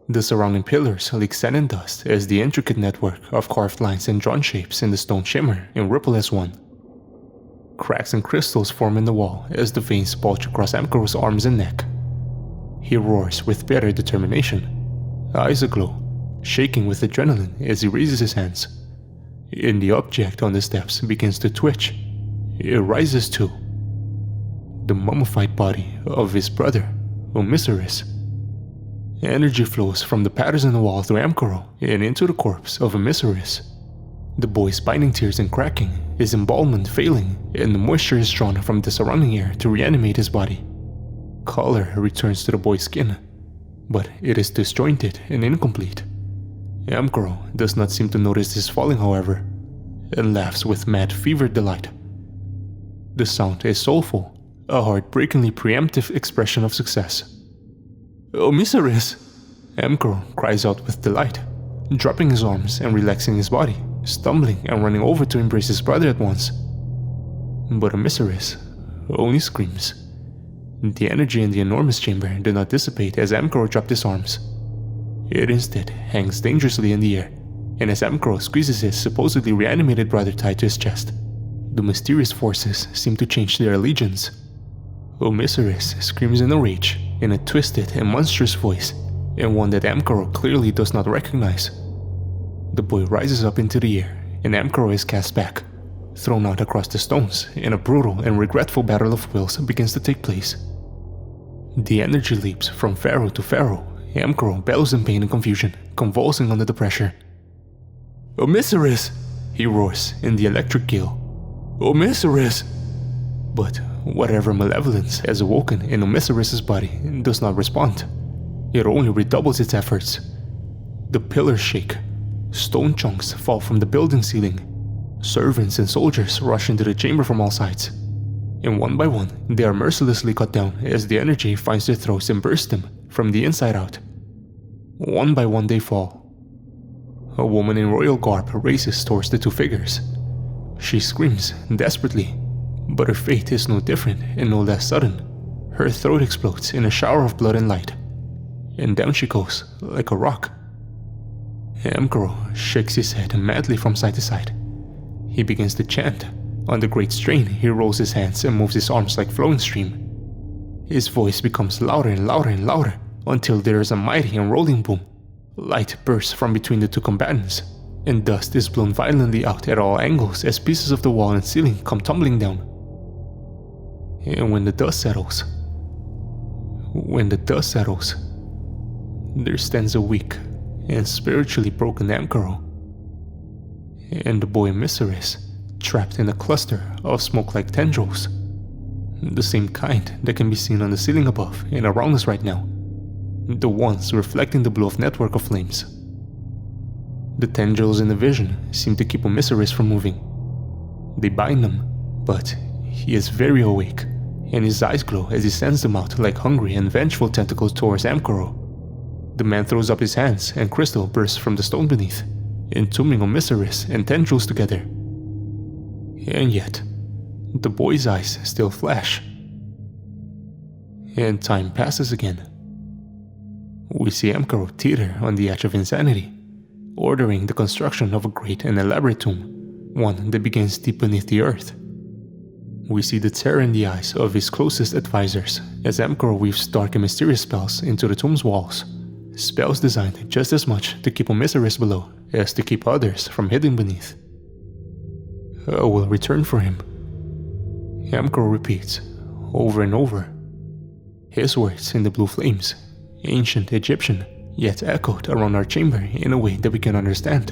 The surrounding pillars leak sand and dust as the intricate network of carved lines and drawn shapes in the stone shimmer and ripple as one. Cracks and crystals form in the wall as the veins bulge across Amkaro's arms and neck. He roars with bitter determination, eyes aglow, shaking with adrenaline as he raises his hands. And the object on the steps begins to twitch. It rises too. The mummified body of his brother, Osiris. Energy flows from the patterns in the wall through Amkaro and into the corpse of Osiris. The boy's biting tears and cracking, his embalmment failing, and the moisture is drawn from the surrounding air to reanimate his body. Color returns to the boy's skin, but it is disjointed and incomplete. Amkaro does not seem to notice his falling, however, and laughs with mad fevered delight. The sound is soulful, a heartbreakingly preemptive expression of success. Osiris! Amkaro cries out with delight, dropping his arms and relaxing his body, stumbling and running over to embrace his brother at once. But Osiris only screams. The energy in the enormous chamber did not dissipate as Amkaro dropped his arms. It instead hangs dangerously in the air, and as Amkaro squeezes his supposedly reanimated brother tied to his chest, the mysterious forces seem to change their allegiance. Osiris screams in a rage, in a twisted and monstrous voice, and one that Amkaro clearly does not recognize. The boy rises up into the air, and Amkaro is cast back, thrown out across the stones, and a brutal and regretful battle of wills begins to take place. The energy leaps from pharaoh to pharaoh. Amkaro bellows in pain and confusion, convulsing under the pressure. Osiris! He roars in the electric gale. Osiris! But whatever malevolence has awoken in Osiris's body does not respond. It only redoubles its efforts. The pillars shake. Stone chunks fall from the building ceiling. Servants and soldiers rush into the chamber from all sides. And one by one, they are mercilessly cut down as the energy finds their throats and bursts them from the inside out. One by one they fall. A woman in royal garb races towards the two figures. She screams desperately, but her fate is no different and no less sudden. Her throat explodes in a shower of blood and light, and down she goes like a rock. Amkaro shakes his head madly from side to side. He begins to chant. Under great strain, he rolls his hands and moves his arms like flowing stream. His voice becomes louder and louder and louder until there is a mighty and rolling boom. Light bursts from between the two combatants, and dust is blown violently out at all angles as pieces of the wall and ceiling come tumbling down. And when the dust settles, there stands a weak and spiritually broken Amkaro. and the boy Mysteris, trapped in a cluster of smoke-like tendrils, the same kind that can be seen on the ceiling above and around us right now, the ones reflecting the blue of network of flames. The tendrils in the vision seem to keep Mysteris from moving. They bind him, but he is very awake, and his eyes glow as he sends them out like hungry and vengeful tentacles towards Amkuro. The man throws up his hands and crystal bursts from the stone beneath, entombing Mysteris and tendrils together. And yet, the boy's eyes still flash. And time passes again. We see Amkuro teeter on the edge of insanity, ordering the construction of a great and elaborate tomb, one that begins deep beneath the earth. We see the terror in the eyes of his closest advisors as Amkuro weaves dark and mysterious spells into the tomb's walls, spells designed just as much to keep Mysteris below as to keep others from hidden beneath. I will return for him, Amkuro repeats, over and over. His words in the blue flames, ancient Egyptian, yet echoed around our chamber in a way that we can understand.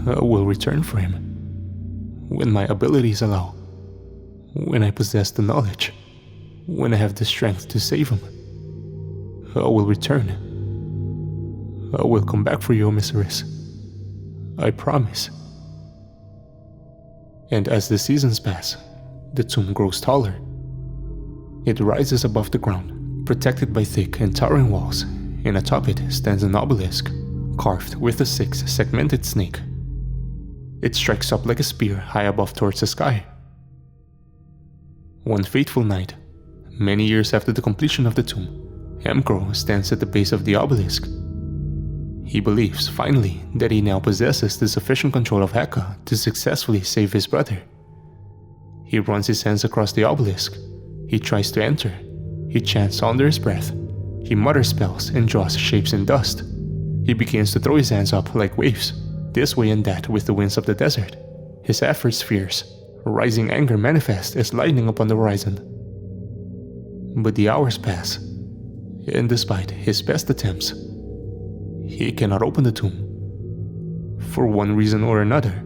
I will return for him, when my abilities allow, when I possess the knowledge, when I have the strength to save him. I will return. I will come back for you, Mysteris. I promise. And as the seasons pass, the tomb grows taller. It rises above the ground, protected by thick and towering walls, and atop it stands an obelisk, carved with a 6-segmented snake. It strikes up like a spear high above towards the sky. One fateful night, many years after the completion of the tomb, Amkuro stands at the base of the obelisk. He believes, finally, that he now possesses the sufficient control of Heka to successfully save his brother. He runs his hands across the obelisk. He tries to enter. He chants under his breath. He mutters spells and draws shapes in dust. He begins to throw his hands up like waves, this way and that with the winds of the desert. His efforts fierce, rising anger manifests as lightning upon the horizon. But the hours pass, and despite his best attempts, he cannot open the tomb. For one reason or another,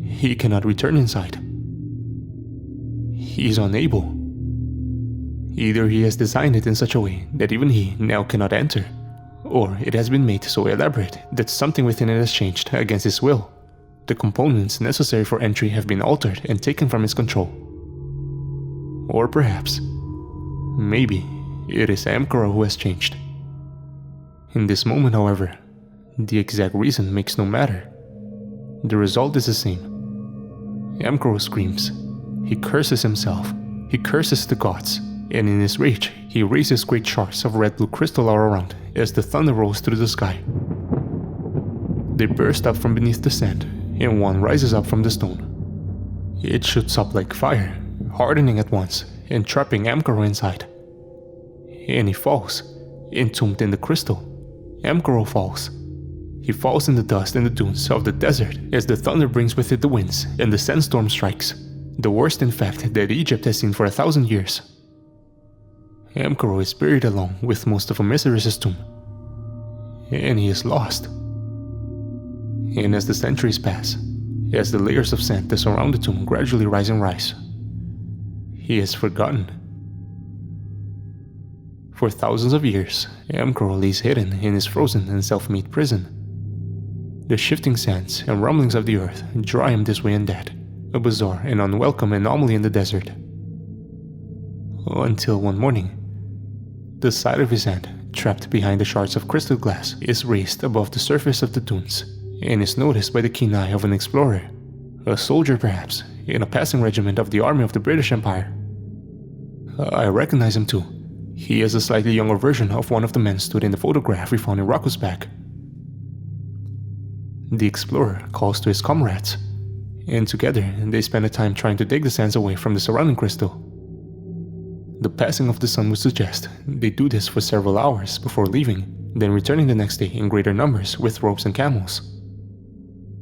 he cannot return inside. He is unable. Either he has designed it in such a way that even he now cannot enter, or it has been made so elaborate that something within it has changed against his will. The components necessary for entry have been altered and taken from his control. Or perhaps, maybe, it is Amkuro who has changed. In this moment, however, the exact reason makes no matter. The result is the same. Amkuro screams. He curses himself. He curses the gods. And in his rage, he raises great shards of red-blue crystal all around as the thunder rolls through the sky. They burst up from beneath the sand, and one rises up from the stone. It shoots up like fire, hardening at once and trapping Amkuro inside. And he falls, entombed in the crystal. Amkuro falls. He falls in the dust in the dunes of the desert as the thunder brings with it the winds and the sandstorm strikes, the worst in fact that Egypt has seen for 1,000 years. Amkuro is buried along with most of Mysteris' tomb, and he is lost. And as the centuries pass, as the layers of sand that surround the tomb gradually rise and rise, he is forgotten. For thousands of years, Amkuro lays hidden in his frozen and self-made prison. The shifting sands and rumblings of the earth draw him this way and that, a bizarre and unwelcome anomaly in the desert. Until one morning, the side of his hand, trapped behind the shards of crystal glass, is raised above the surface of the dunes and is noticed by the keen eye of an explorer, a soldier perhaps, in a passing regiment of the army of the British Empire. I recognize him too. He is a slightly younger version of one of the men stood in the photograph we found in Rocco's bag. The explorer calls to his comrades, and together they spend a time trying to dig the sands away from the surrounding crystal. The passing of the sun would suggest they do this for several hours before leaving, then returning the next day in greater numbers with ropes and camels.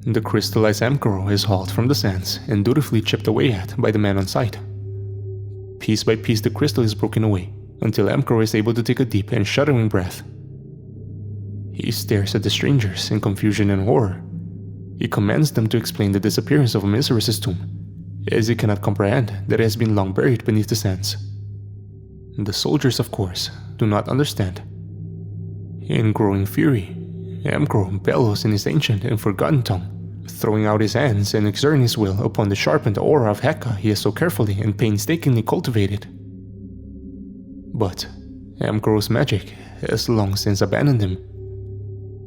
The crystallized Amkuro is hauled from the sands and dutifully chipped away at by the man on site. Piece by piece the crystal is broken away, until Amkuro is able to take a deep and shuddering breath. He stares at the strangers in confusion and horror. He commands them to explain the disappearance of Osiris's tomb, as he cannot comprehend that it has been long buried beneath the sands. The soldiers, of course, do not understand. In growing fury, Emperor bellows in his ancient and forgotten tongue, throwing out his hands and exerting his will upon the sharpened aura of Heka he has so carefully and painstakingly cultivated. But Emperor's magic has long since abandoned him.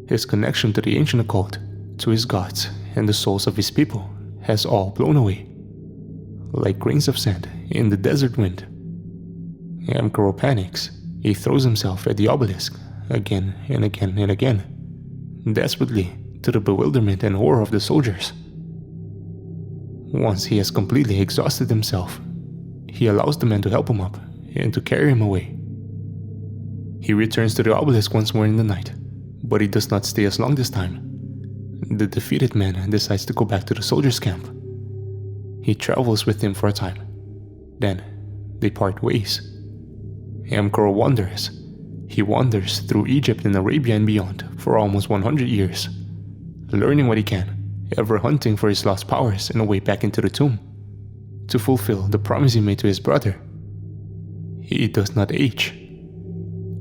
His connection to the ancient occult, to his gods, and the souls of his people has all blown away, like grains of sand in the desert wind. Emperor panics. He throws himself at the obelisk again and again and again, desperately, to the bewilderment and horror of the soldiers. Once he has completely exhausted himself, he allows the men to help him up and to carry him away. He returns to the obelisk once more in the night, but he does not stay as long this time. The defeated man decides to go back to the soldiers' camp. He travels with him for a time. Then, they part ways. Emperor wanders. He wanders through Egypt and Arabia and beyond for almost 100 years, learning what he can, ever hunting for his lost powers and a way back into the tomb, to fulfill the promise he made to his brother. He does not age.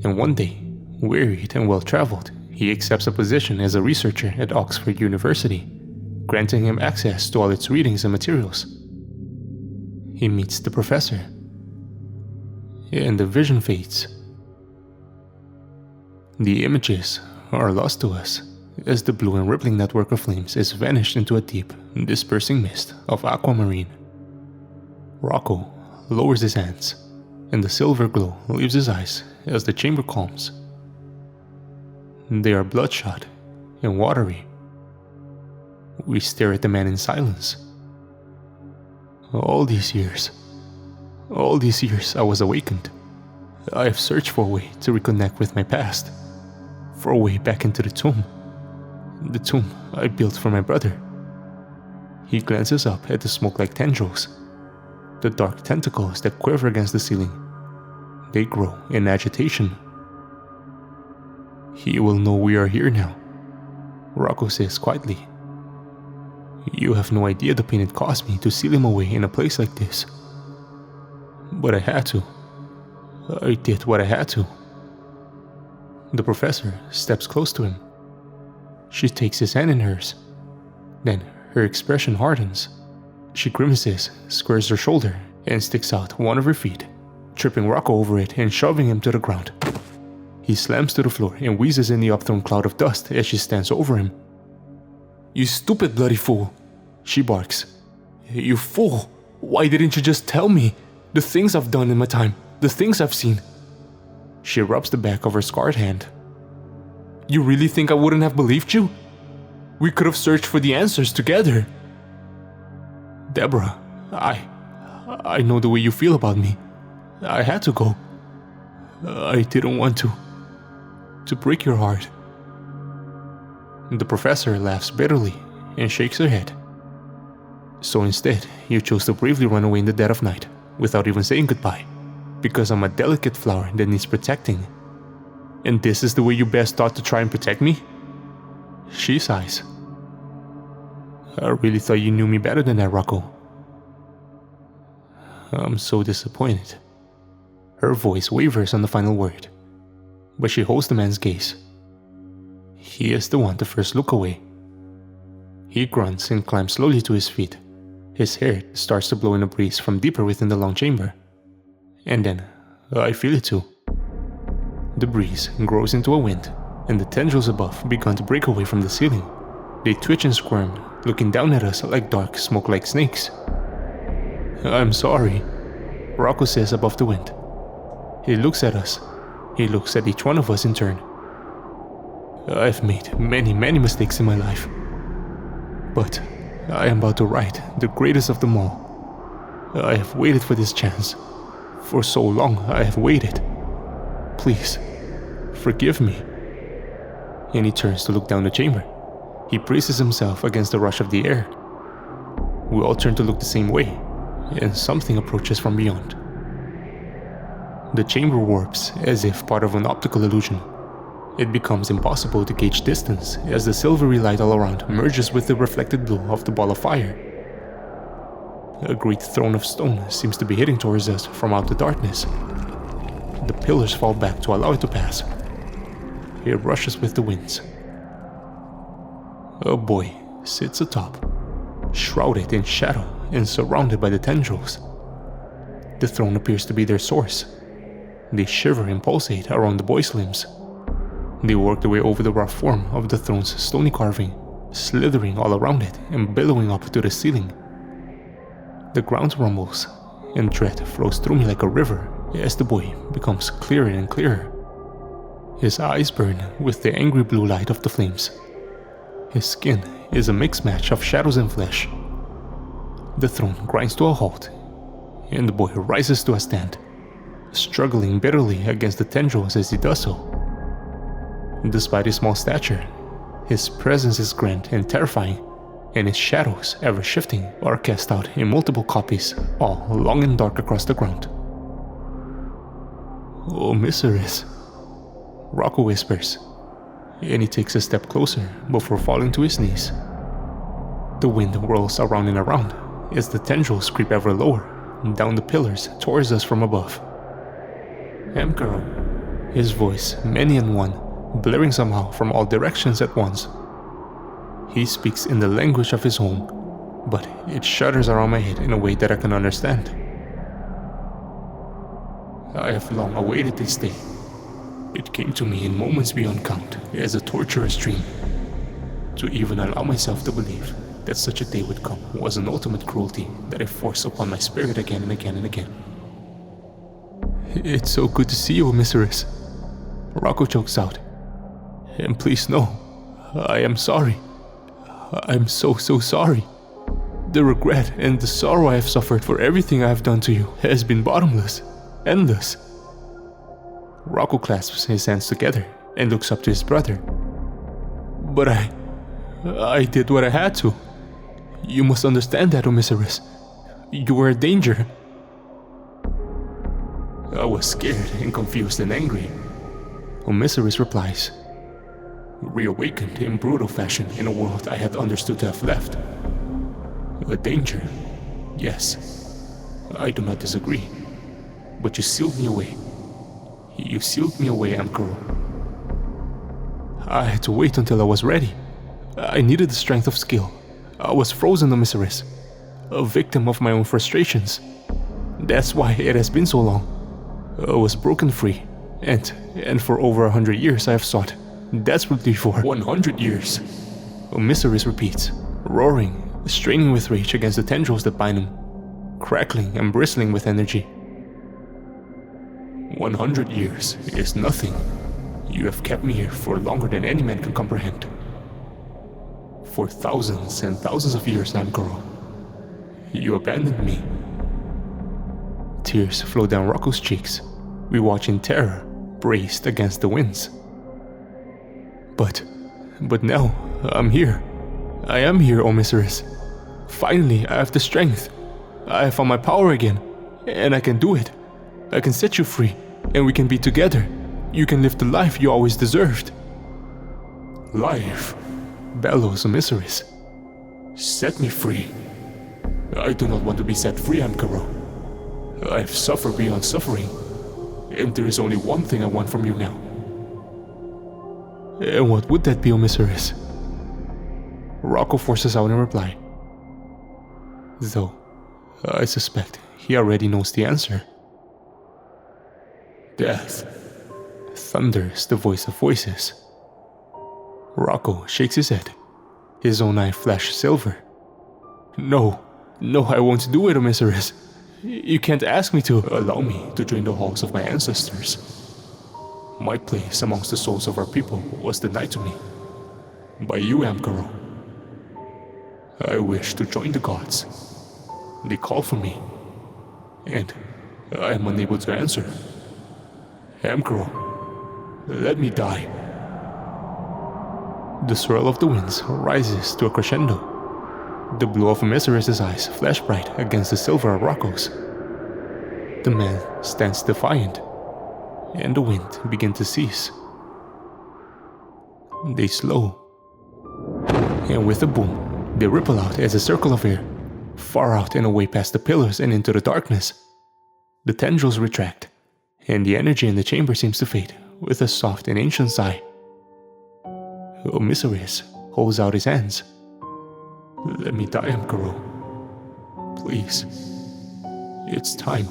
And one day, wearied and well-traveled, he accepts a position as a researcher at Oxford University, granting him access to all its readings and materials. He meets the professor, and the vision fades. The images are lost to us as the blue and rippling network of flames is vanished into a deep, dispersing mist of aquamarine. Rocco lowers his hands, and the silver glow leaves his eyes as the chamber calms. They are bloodshot and watery. We stare at the man in silence. All these years I was awakened. I have searched for a way to reconnect with my past, for a way back into the tomb I built for my brother. He glances up at the smoke-like tendrils, the dark tentacles that quiver against the ceiling. They grow in agitation. He will know we are here now, Rocco says quietly. You have no idea the pain it cost me to seal him away in a place like this. But I had to. I did what I had to. The professor steps close to him. She takes his hand in hers. Then her expression hardens. She grimaces, squares her shoulder, and sticks out one of her feet, tripping Rocco over it and shoving him to the ground. He slams to the floor and wheezes in the upthrown cloud of dust as she stands over him. You stupid bloody fool, she barks. You fool, why didn't you just tell me? The things I've done in my time, the things I've seen. She rubs the back of her scarred hand. You really think I wouldn't have believed you? We could have searched for the answers together. Deborah, I know the way you feel about me. I had to go. I didn't want to break your heart. The professor laughs bitterly and shakes her head. So instead, you chose to bravely run away in the dead of night, without even saying goodbye, because I'm a delicate flower that needs protecting. And this is the way you best thought to try and protect me? She sighs. I really thought you knew me better than that, Rocco. I'm so disappointed. Her voice wavers on the final word, but she holds the man's gaze. He is the one to first look away. He grunts and climbs slowly to his feet. His hair starts to blow in a breeze from deeper within the long chamber. And then, I feel it too. The breeze grows into a wind, and the tendrils above begin to break away from the ceiling. They twitch and squirm, looking down at us like dark, smoke-like snakes. I'm sorry, Rocco says above the wind. He looks at us. He looks at each one of us in turn. I've made many mistakes in my life. But I am about to write the greatest of them all. I have waited for this chance. For so long I have waited. Please, forgive me. And he turns to look down the chamber. He braces himself against the rush of the air. We all turn to look the same way, and something approaches from beyond. The chamber warps as if part of an optical illusion, It becomes impossible to gauge distance as the silvery light all around merges with the reflected blue of the ball of fire. A great throne of stone seems to be heading towards us from out the darkness. The pillars fall back to allow it to pass. It rushes with the winds. A boy sits atop, shrouded in shadow and surrounded by the tendrils. The throne appears to be their source. They shiver and pulsate around the boy's limbs. They work their way over the rough form of the throne's stony carving, slithering all around it and billowing up to the ceiling. The ground rumbles, and dread flows through me like a river as the boy becomes clearer and clearer. His eyes burn with the angry blue light of the flames. His skin is a mixed match of shadows and flesh. The throne grinds to a halt, and the boy rises to a stand, struggling bitterly against the tendrils as he does so. Despite his small stature, his presence is grand and terrifying, and his shadows, ever shifting, are cast out in multiple copies, all long and dark across the ground. "Oh, Miseris," Rocco whispers, and he takes a step closer before falling to his knees. The wind whirls around and around as the tendrils creep ever lower, down the pillars towards us from above. "Karl," his voice, many in one, blaring somehow from all directions at once. He speaks in the language of his home, but it shudders around my head in a way that I can understand. "I have long awaited this day. It came to me in moments beyond count as a torturous dream. To even allow myself to believe that such a day would come was an ultimate cruelty that I forced upon my spirit again and again and again." "It's so good to see you, Miseris," Rocco chokes out. "And please know, I am sorry. I'm so sorry. The regret and the sorrow I have suffered for everything I have done to you has been bottomless, endless." Rocco clasps his hands together and looks up to his brother. "But I did what I had to. You must understand that, Miseris. You were a danger." "I was scared and confused and angry," Miseris replies. "Reawakened in brutal fashion in a world I had understood to have left. A danger, yes, I do not disagree. But you sealed me away. You sealed me away, Karl. I had to wait until I was ready. I needed the strength of skill. I was frozen, Miseris, a victim of my own frustrations. That's why it has been so long. I was broken free, and for over 100 years I have sought desperately for 100 years. Miseris repeats, roaring, straining with rage against the tendrils that bind him, crackling and bristling with energy. 100 years is nothing. You have kept me here for longer than any man can comprehend. For thousands and thousands of years now, Karl. You abandoned me." Tears flow down Rocco's cheeks. We watch in terror, braced against the winds. But now, I'm here. I am here, Miseris. Finally, I have the strength. I have found my power again, and I can do it. I can set you free, and we can be together. You can live the life you always deserved. "Life," bellows Miseris. "Set me free. I do not want to be set free, Karl. I've suffered beyond suffering, and there is only one thing I want from you now." "And what would that be, Miseris?" Rocco forces out in reply. Though, I suspect he already knows the answer. "Death," thunders the voice of voices. Rocco shakes his head. His own eye flashes silver. No, I won't do it, Miseris. You can't ask me to. Allow me to join the halls of my ancestors. My place amongst the souls of our people was denied to me by you, Karl. I wish to join the gods. They call for me, and I am unable to answer. Karl, let me die." The swirl of the winds rises to a crescendo. The blue of Miseris' eyes flash bright against the silver of Rocco's. The man stands defiant, and the wind begins to cease. They slow. And with a boom, they ripple out as a circle of air, far out and away past the pillars and into the darkness. The tendrils retract, and the energy in the chamber seems to fade with a soft and ancient sigh. Omysarius holds out his hands. Let me die, Emperor. Please. It's time.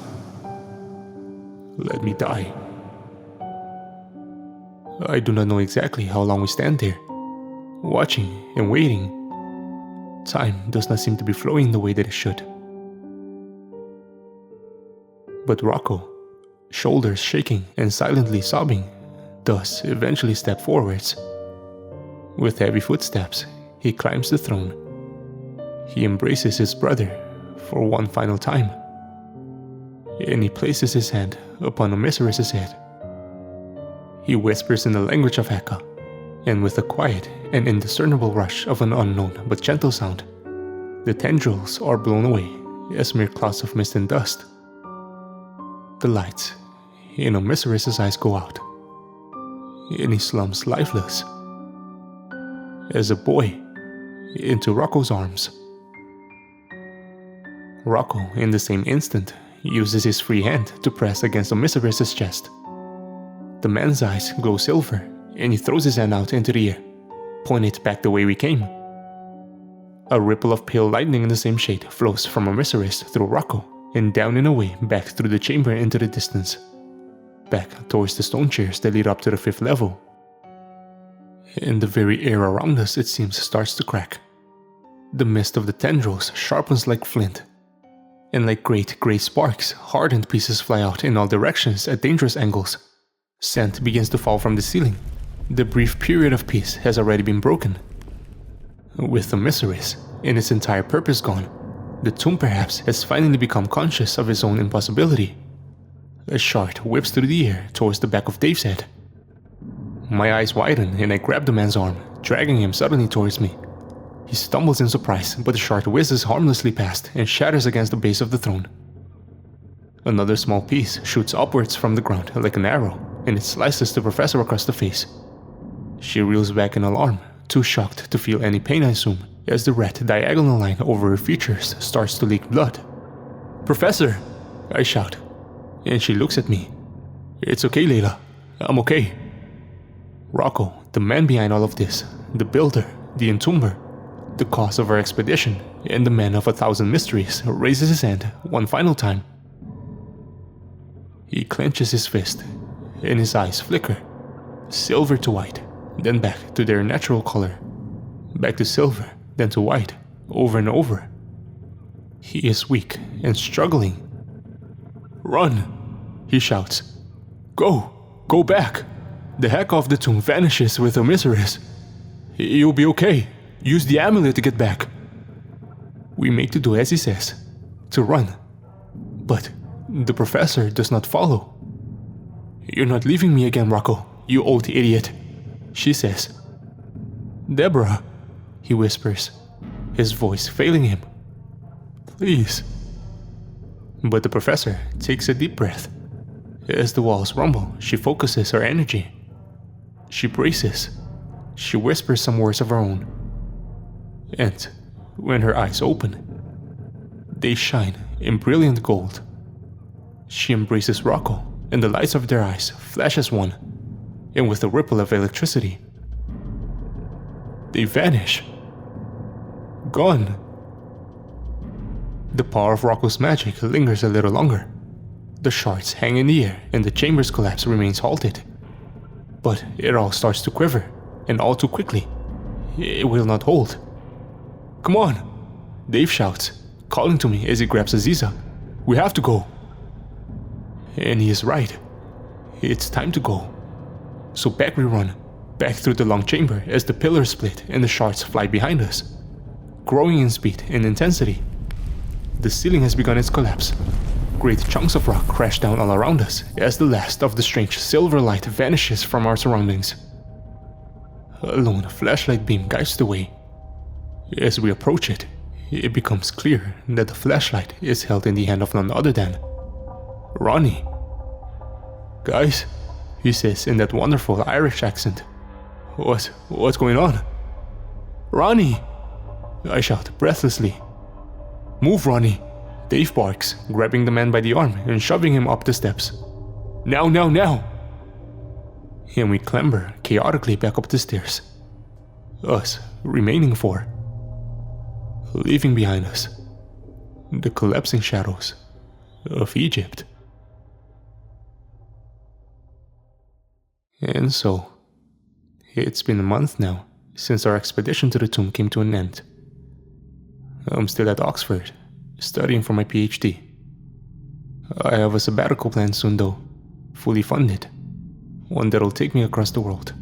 Let me die. I do not know exactly how long we stand there, watching and waiting. Time does not seem to be flowing the way that it should. But Rocco, shoulders shaking and silently sobbing, does eventually step forwards. With heavy footsteps, he climbs the throne. He embraces his brother for one final time, and he places his hand upon Omysarius' head. He whispers in the language of Heka, and with a quiet and indiscernible rush of an unknown but gentle sound, the tendrils are blown away as mere clouds of mist and dust. The lights in Omysarius' eyes go out, and he slumps lifeless as a boy into Rocco's arms. Rocco, in the same instant, uses his free hand to press against Omysarius' chest. The man's eyes glow silver, and he throws his hand out into the air, pointing it back the way we came. A ripple of pale lightning in the same shade flows from Omysarius through Rocco and down and away back through the chamber into the distance, back towards the stone chairs that lead up to the 5th level. And the very air around us, it seems, starts to crack. The mist of the tendrils sharpens like flint, and like great grey sparks, hardened pieces fly out in all directions at dangerous angles. Sand begins to fall from the ceiling. The brief period of peace has already been broken. With Omysarius and its entire purpose gone, the tomb perhaps has finally become conscious of its own impossibility. A shard whips through the air towards the back of Dave's head. My eyes widen and I grab the man's arm, dragging him suddenly towards me. He stumbles in surprise, but the shard whizzes harmlessly past and shatters against the base of the throne. Another small piece shoots upwards from the ground like an arrow, and it slices the professor across the face. She reels back in alarm, too shocked to feel any pain, I assume, as the red diagonal line over her features starts to leak blood. "Professor!" I shout, and she looks at me. "It's okay, Layla. I'm okay." Rocco, the man behind all of this, the builder, the entomber, the cause of our expedition, and the man of 1,000 mysteries, raises his hand one final time. He clenches his fist, and his eyes flicker, silver to white, then back to their natural color, back to silver, then to white, over and over. He is weak and struggling. "Run!" he shouts. "Go! Go back! The heck of the tomb vanishes with Omysarius. You'll be okay. Use the amulet to get back." We make to do as he says, to run. But the professor does not follow. "You're not leaving me again, Rocco, you old idiot," she says. "Deborah," he whispers, his voice failing him. "Please." But the professor takes a deep breath. As the walls rumble, she focuses her energy. She braces. She whispers some words of her own. And when her eyes open, they shine in brilliant gold. She embraces Rocco, and the lights of their eyes flash as one, and with a ripple of electricity, they vanish. Gone. The power of Rocco's magic lingers a little longer. The shards hang in the air, and the chamber's collapse remains halted. But it all starts to quiver, and all too quickly. It will not hold. "Come on!" Dave shouts, calling to me as he grabs Aziza. "We have to go." And he is right. It's time to go. So back we run, back through the long chamber as the pillars split and the shards fly behind us, growing in speed and intensity. The ceiling has begun its collapse. Great chunks of rock crash down all around us as the last of the strange silver light vanishes from our surroundings. A lone flashlight beam guides the way. As we approach it, it becomes clear that the flashlight is held in the hand of none other than Ronnie. "Guys," he says in that wonderful Irish accent, What's going on? Ronnie! I shout breathlessly. Move, Ronnie! Dave barks, grabbing the man by the arm and shoving him up the steps. Now! And we clamber chaotically back up the stairs. Us remaining four. Leaving behind us the collapsing shadows of Egypt. And so, it's been a month now since our expedition to the tomb came to an end. I'm still at Oxford, studying for my PhD. I have a sabbatical planned soon though, fully funded, one that'll take me across the world.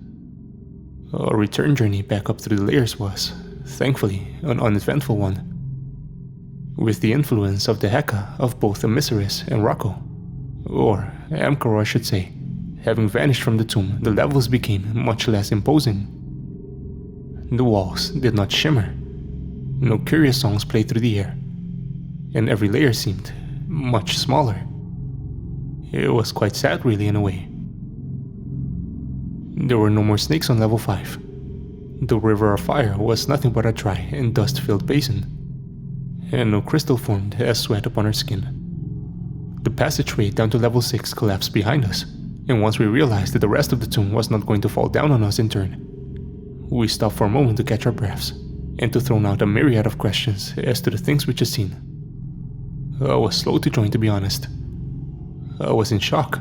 Our return journey back up through the layers was, thankfully, an uneventful one. With the influence of the Heka of both Emissaries and Rocco, or Amkaro I should say, having vanished from the tomb, the levels became much less imposing. The walls did not shimmer, no curious songs played through the air, and every layer seemed much smaller. It was quite sad really in a way. There were no more snakes on level 5. The river of fire was nothing but a dry and dust-filled basin, and no crystal formed as sweat upon our skin. The passageway down to level 6 collapsed behind us, and once we realized that the rest of the tomb was not going to fall down on us in turn, we stopped for a moment to catch our breaths, and to throw out a myriad of questions as to the things we just seen. I was slow to join, to be honest. I was in shock.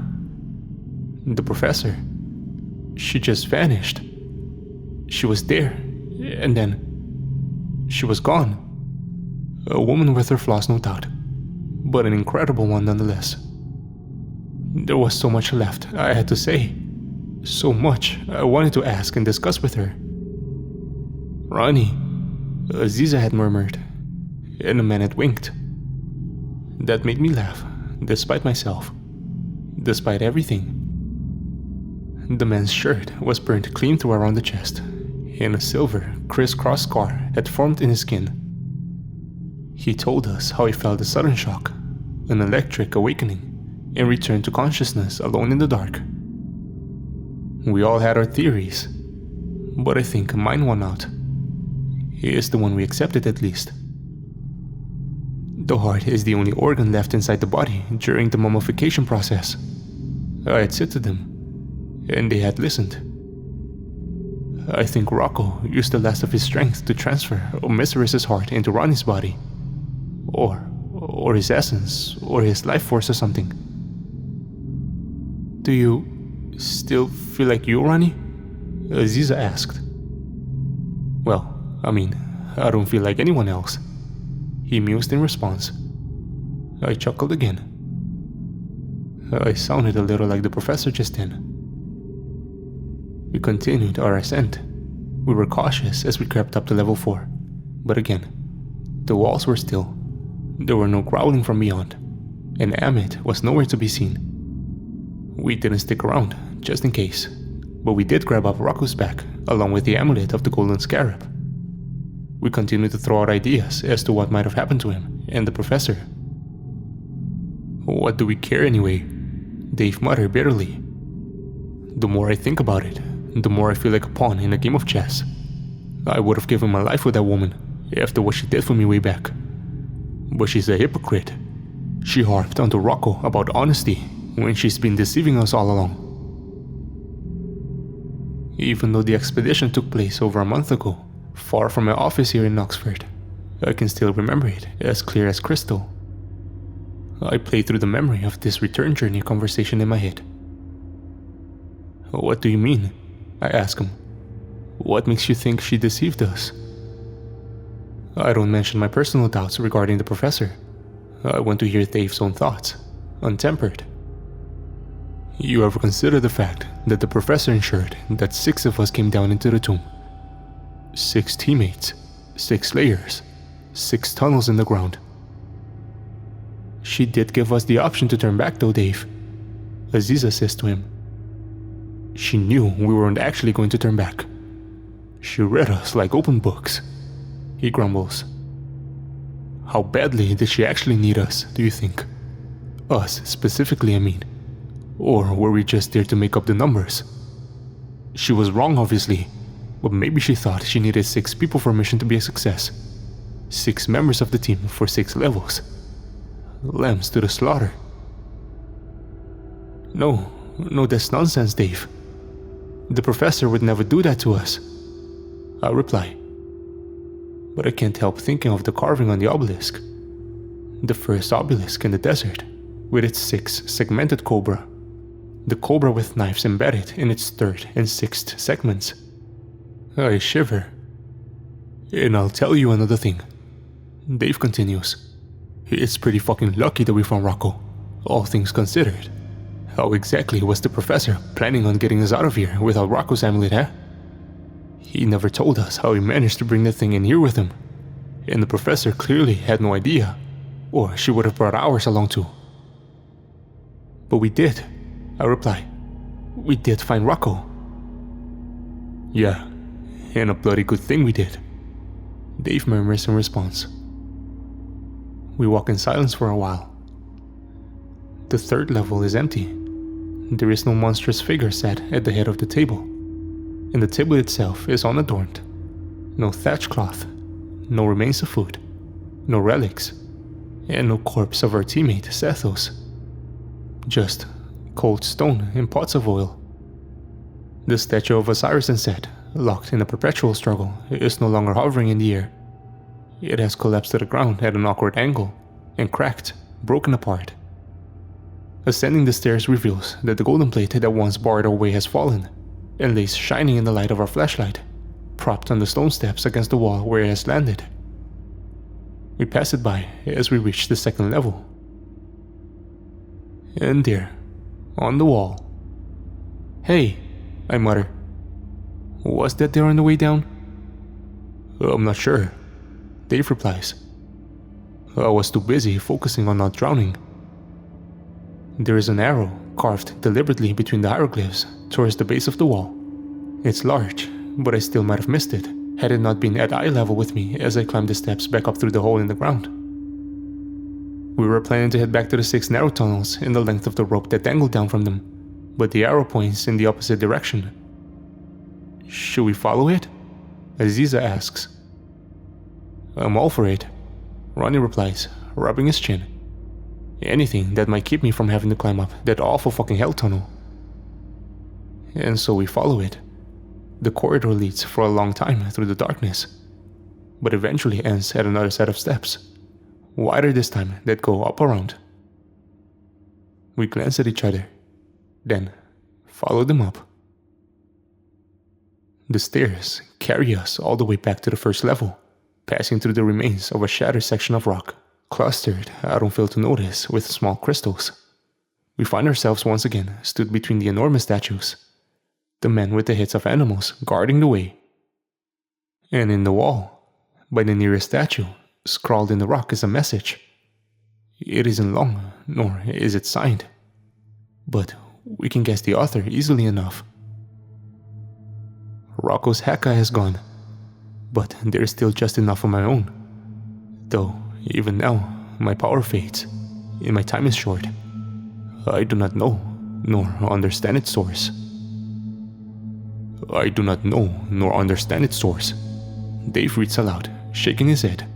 The professor, she just vanished. She was there, and then she was gone. A woman with her flaws, no doubt, but an incredible one nonetheless. There was so much left I had to say, so much I wanted to ask and discuss with her. Ronnie, Aziza had murmured, and the man had winked. That made me laugh, despite myself, despite everything. The man's shirt was burnt clean through around the chest, and a silver, crisscross scar had formed in his skin. He told us how he felt a sudden shock, an electric awakening, and returned to consciousness alone in the dark. We all had our theories, but I think mine won out. He is the one we accepted at least. The heart is the only organ left inside the body during the mummification process. I had said to them, and they had listened. I think Rocco used the last of his strength to transfer Emissaries' heart into Ronnie's body. Or his essence, or his life force or something. Do you still feel like you, Ronnie? Aziza asked. Well, I don't feel like anyone else. He mused in response. I chuckled again. I sounded a little like the professor just then. We continued our ascent. We were cautious as we crept up to level 4. But again, the walls were still. There were no growling from beyond, and Amit was nowhere to be seen. We didn't stick around, just in case, but we did grab up Rocco's back, along with the amulet of the golden scarab. We continued to throw out ideas as to what might have happened to him and the professor. What do we care anyway? Dave muttered bitterly. The more I think about it, the more I feel like a pawn in a game of chess. I would have given my life for that woman, after what she did for me way back. But she's a hypocrite. She harped onto Rocco about honesty when she's been deceiving us all along. Even though the expedition took place over a month ago, far from my office here in Oxford, I can still remember it as clear as crystal. I played through the memory of this return journey conversation in my head. What do you mean? I asked him. What makes you think she deceived us? I don't mention my personal doubts regarding the professor. I want to hear Dave's own thoughts, untempered. You ever consider the fact that the professor ensured that 6 of us came down into the tomb? 6 teammates, 6 layers, 6 tunnels in the ground. She did give us the option to turn back though, Dave. Aziza says to him. She knew we weren't actually going to turn back. She read us like open books. He grumbles. How badly did she actually need us, do you think? Us specifically, I mean. Or were we just there to make up the numbers? She was wrong, obviously, but maybe she thought she needed 6 people for a mission to be a success. 6 members of the team for 6 levels. Lambs to the slaughter. No, that's nonsense, Dave. The professor would never do that to us, I reply. But I can't help thinking of the carving on the obelisk. The first obelisk in the desert, with its 6 segmented cobra. The cobra with knives embedded in its 3rd and 6th segments. I shiver. And I'll tell you another thing. Dave continues. It's pretty fucking lucky that we found Rocco, all things considered. How exactly was the professor planning on getting us out of here without Rocco's amulet, huh? He never told us how he managed to bring the thing in here with him. And the professor clearly had no idea, or she would have brought ours along too. But we did, I reply. We did find Rocco. Yeah, and a bloody good thing we did, Dave murmurs in response. We walk in silence for a while. The 3rd level is empty. There is no monstrous figure sat at the head of the table, and the table itself is unadorned. No thatch cloth, no remains of food, no relics, and no corpse of our teammate Sethos. Just cold stone and pots of oil. The statue of Osiris instead, locked in a perpetual struggle, is no longer hovering in the air. It has collapsed to the ground at an awkward angle, and cracked, broken apart. Ascending the stairs reveals that the golden plate that once barred our way has fallen, and lays shining in the light of our flashlight, propped on the stone steps against the wall where it has landed. We pass it by as we reach the 2nd level. And there, on the wall. Hey, I mutter. Was that there on the way down? I'm not sure, Dave replies. I was too busy focusing on not drowning. There is an arrow carved deliberately between the hieroglyphs towards the base of the wall. It's large, but I still might have missed it had it not been at eye level with me as I climbed the steps back up through the hole in the ground. We were planning to head back to the 6 narrow tunnels in the length of the rope that dangled down from them, but the arrow points in the opposite direction. Should we follow it? Aziza asks. I'm all for it, Ronnie replies, rubbing his chin. Anything that might keep me from having to climb up that awful fucking hell tunnel. And so we follow it. The corridor leads for a long time through the darkness, but eventually ends at another set of steps, wider this time, that go up around. We glance at each other, then follow them up. The stairs carry us all the way back to the 1st level, passing through the remains of a shattered section of rock, clustered, I don't fail to notice, with small crystals. We find ourselves once again stood between the enormous statues, the men with the heads of animals guarding the way. And in the wall, by the nearest statue, scrawled in the rock is a message. It isn't long, nor is it signed, but we can guess the author easily enough. Rocco's Haka has gone, but there is still just enough of my own. Though, even now, my power fades, and my time is short. I do not know, nor understand its source. I do not know, nor understand its source. Dave reads aloud, shaking his head.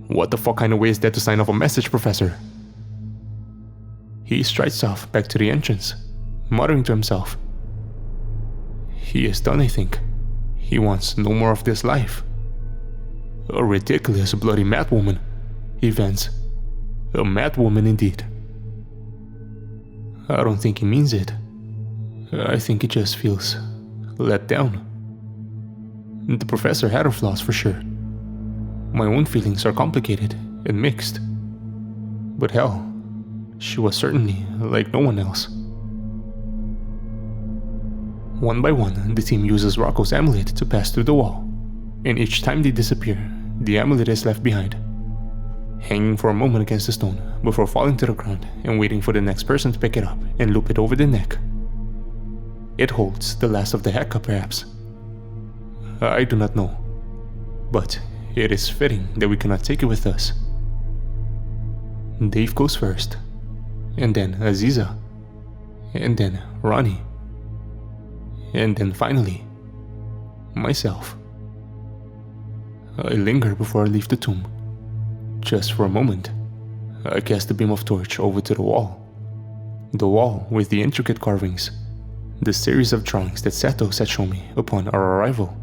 What the fuck kind of way is that to sign off a message, Professor? He strides off back to the entrance, muttering to himself. He is done, I think. He wants no more of this life. A ridiculous bloody madwoman, he vents. A madwoman indeed. I don't think he means it. I think he just feels let down. The professor had her flaws for sure. My own feelings are complicated and mixed. But hell, she was certainly like no one else. One by one, the team uses Rocco's amulet to pass through the wall, and each time they disappear, the amulet is left behind, hanging for a moment against the stone before falling to the ground and waiting for the next person to pick it up and loop it over the neck. It holds the last of the Heka, perhaps. I do not know, but it is fitting that we cannot take it with us. Dave goes first, and then Aziza, and then Ronnie, and then finally, myself. I linger before I leave the tomb. Just for a moment, I cast the beam of torch over to the wall. The wall with the intricate carvings, the series of drawings that Satos had shown me upon our arrival.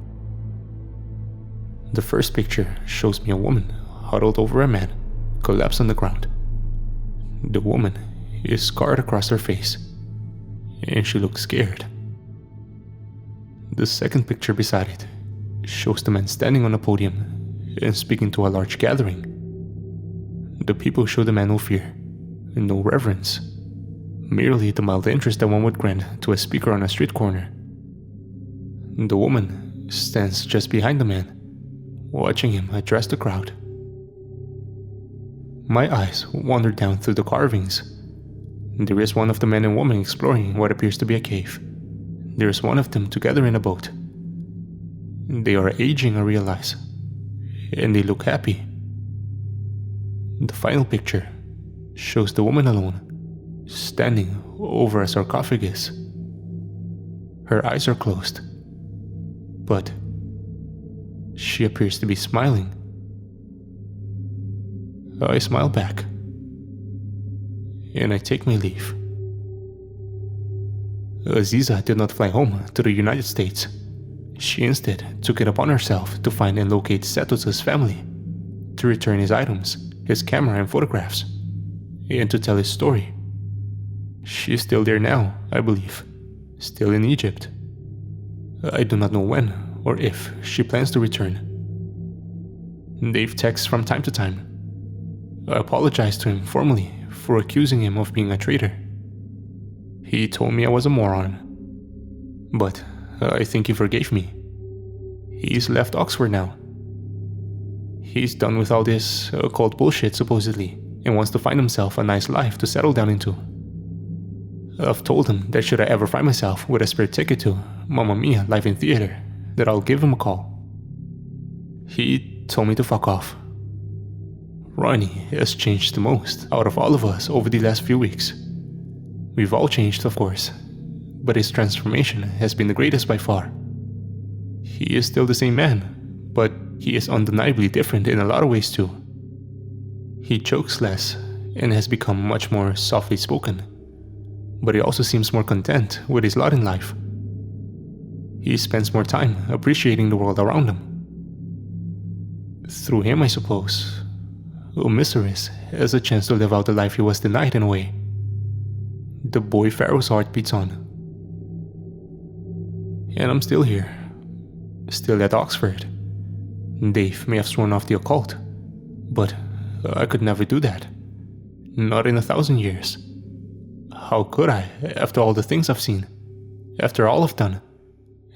The first picture shows me a woman huddled over a man, collapsed on the ground. The woman is scarred across her face, and she looks scared. The second picture beside it shows the man standing on a podium and speaking to a large gathering. The people show the man no fear, no reverence, merely the mild interest that one would grant to a speaker on a street corner. The woman stands just behind the man, watching him address the crowd. My eyes wander down through the carvings. There is one of the man and woman exploring what appears to be a cave. There is one of them together in a boat. They are aging, I realize, and they look happy. The final picture shows the woman alone, standing over a sarcophagus. Her eyes are closed, but she appears to be smiling. I smile back, and I take my leave. Aziza did not fly home to the United States. She instead took it upon herself to find and locate Satos' family, to return his items, his camera and photographs, and to tell his story. She is still there now, I believe, still in Egypt. I do not know when or if she plans to return. Dave texts from time to time. I apologized to him formally for accusing him of being a traitor. He told me I was a moron, but I think he forgave me. He's left Oxford now. He's done with all this occult bullshit supposedly, and wants to find himself a nice life to settle down into. I've told him that should I ever find myself with a spare ticket to Mamma Mia live in theater, that I'll give him a call. He told me to fuck off. Ronnie has changed the most out of all of us over the last few weeks. We've all changed, of course, but his transformation has been the greatest by far. He is still the same man, but he is undeniably different in a lot of ways too. He jokes less and has become much more softly spoken, but he also seems more content with his lot in life. He spends more time appreciating the world around him. Through him, I suppose, Osiris has a chance to live out the life he was denied in a way. The boy Pharaoh's heart beats on. And I'm still here, still at Oxford. Dave may have sworn off the occult, but I could never do that. Not in 1,000 years. How could I, after all the things I've seen? After all I've done?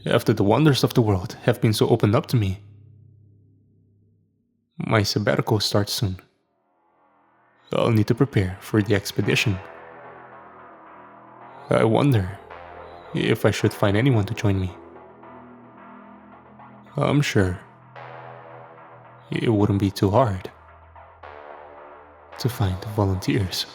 After the wonders of the world have been so opened up to me? My sabbatical starts soon. I'll need to prepare for the expedition. I wonder if I should find anyone to join me. I'm sure it wouldn't be too hard to find volunteers.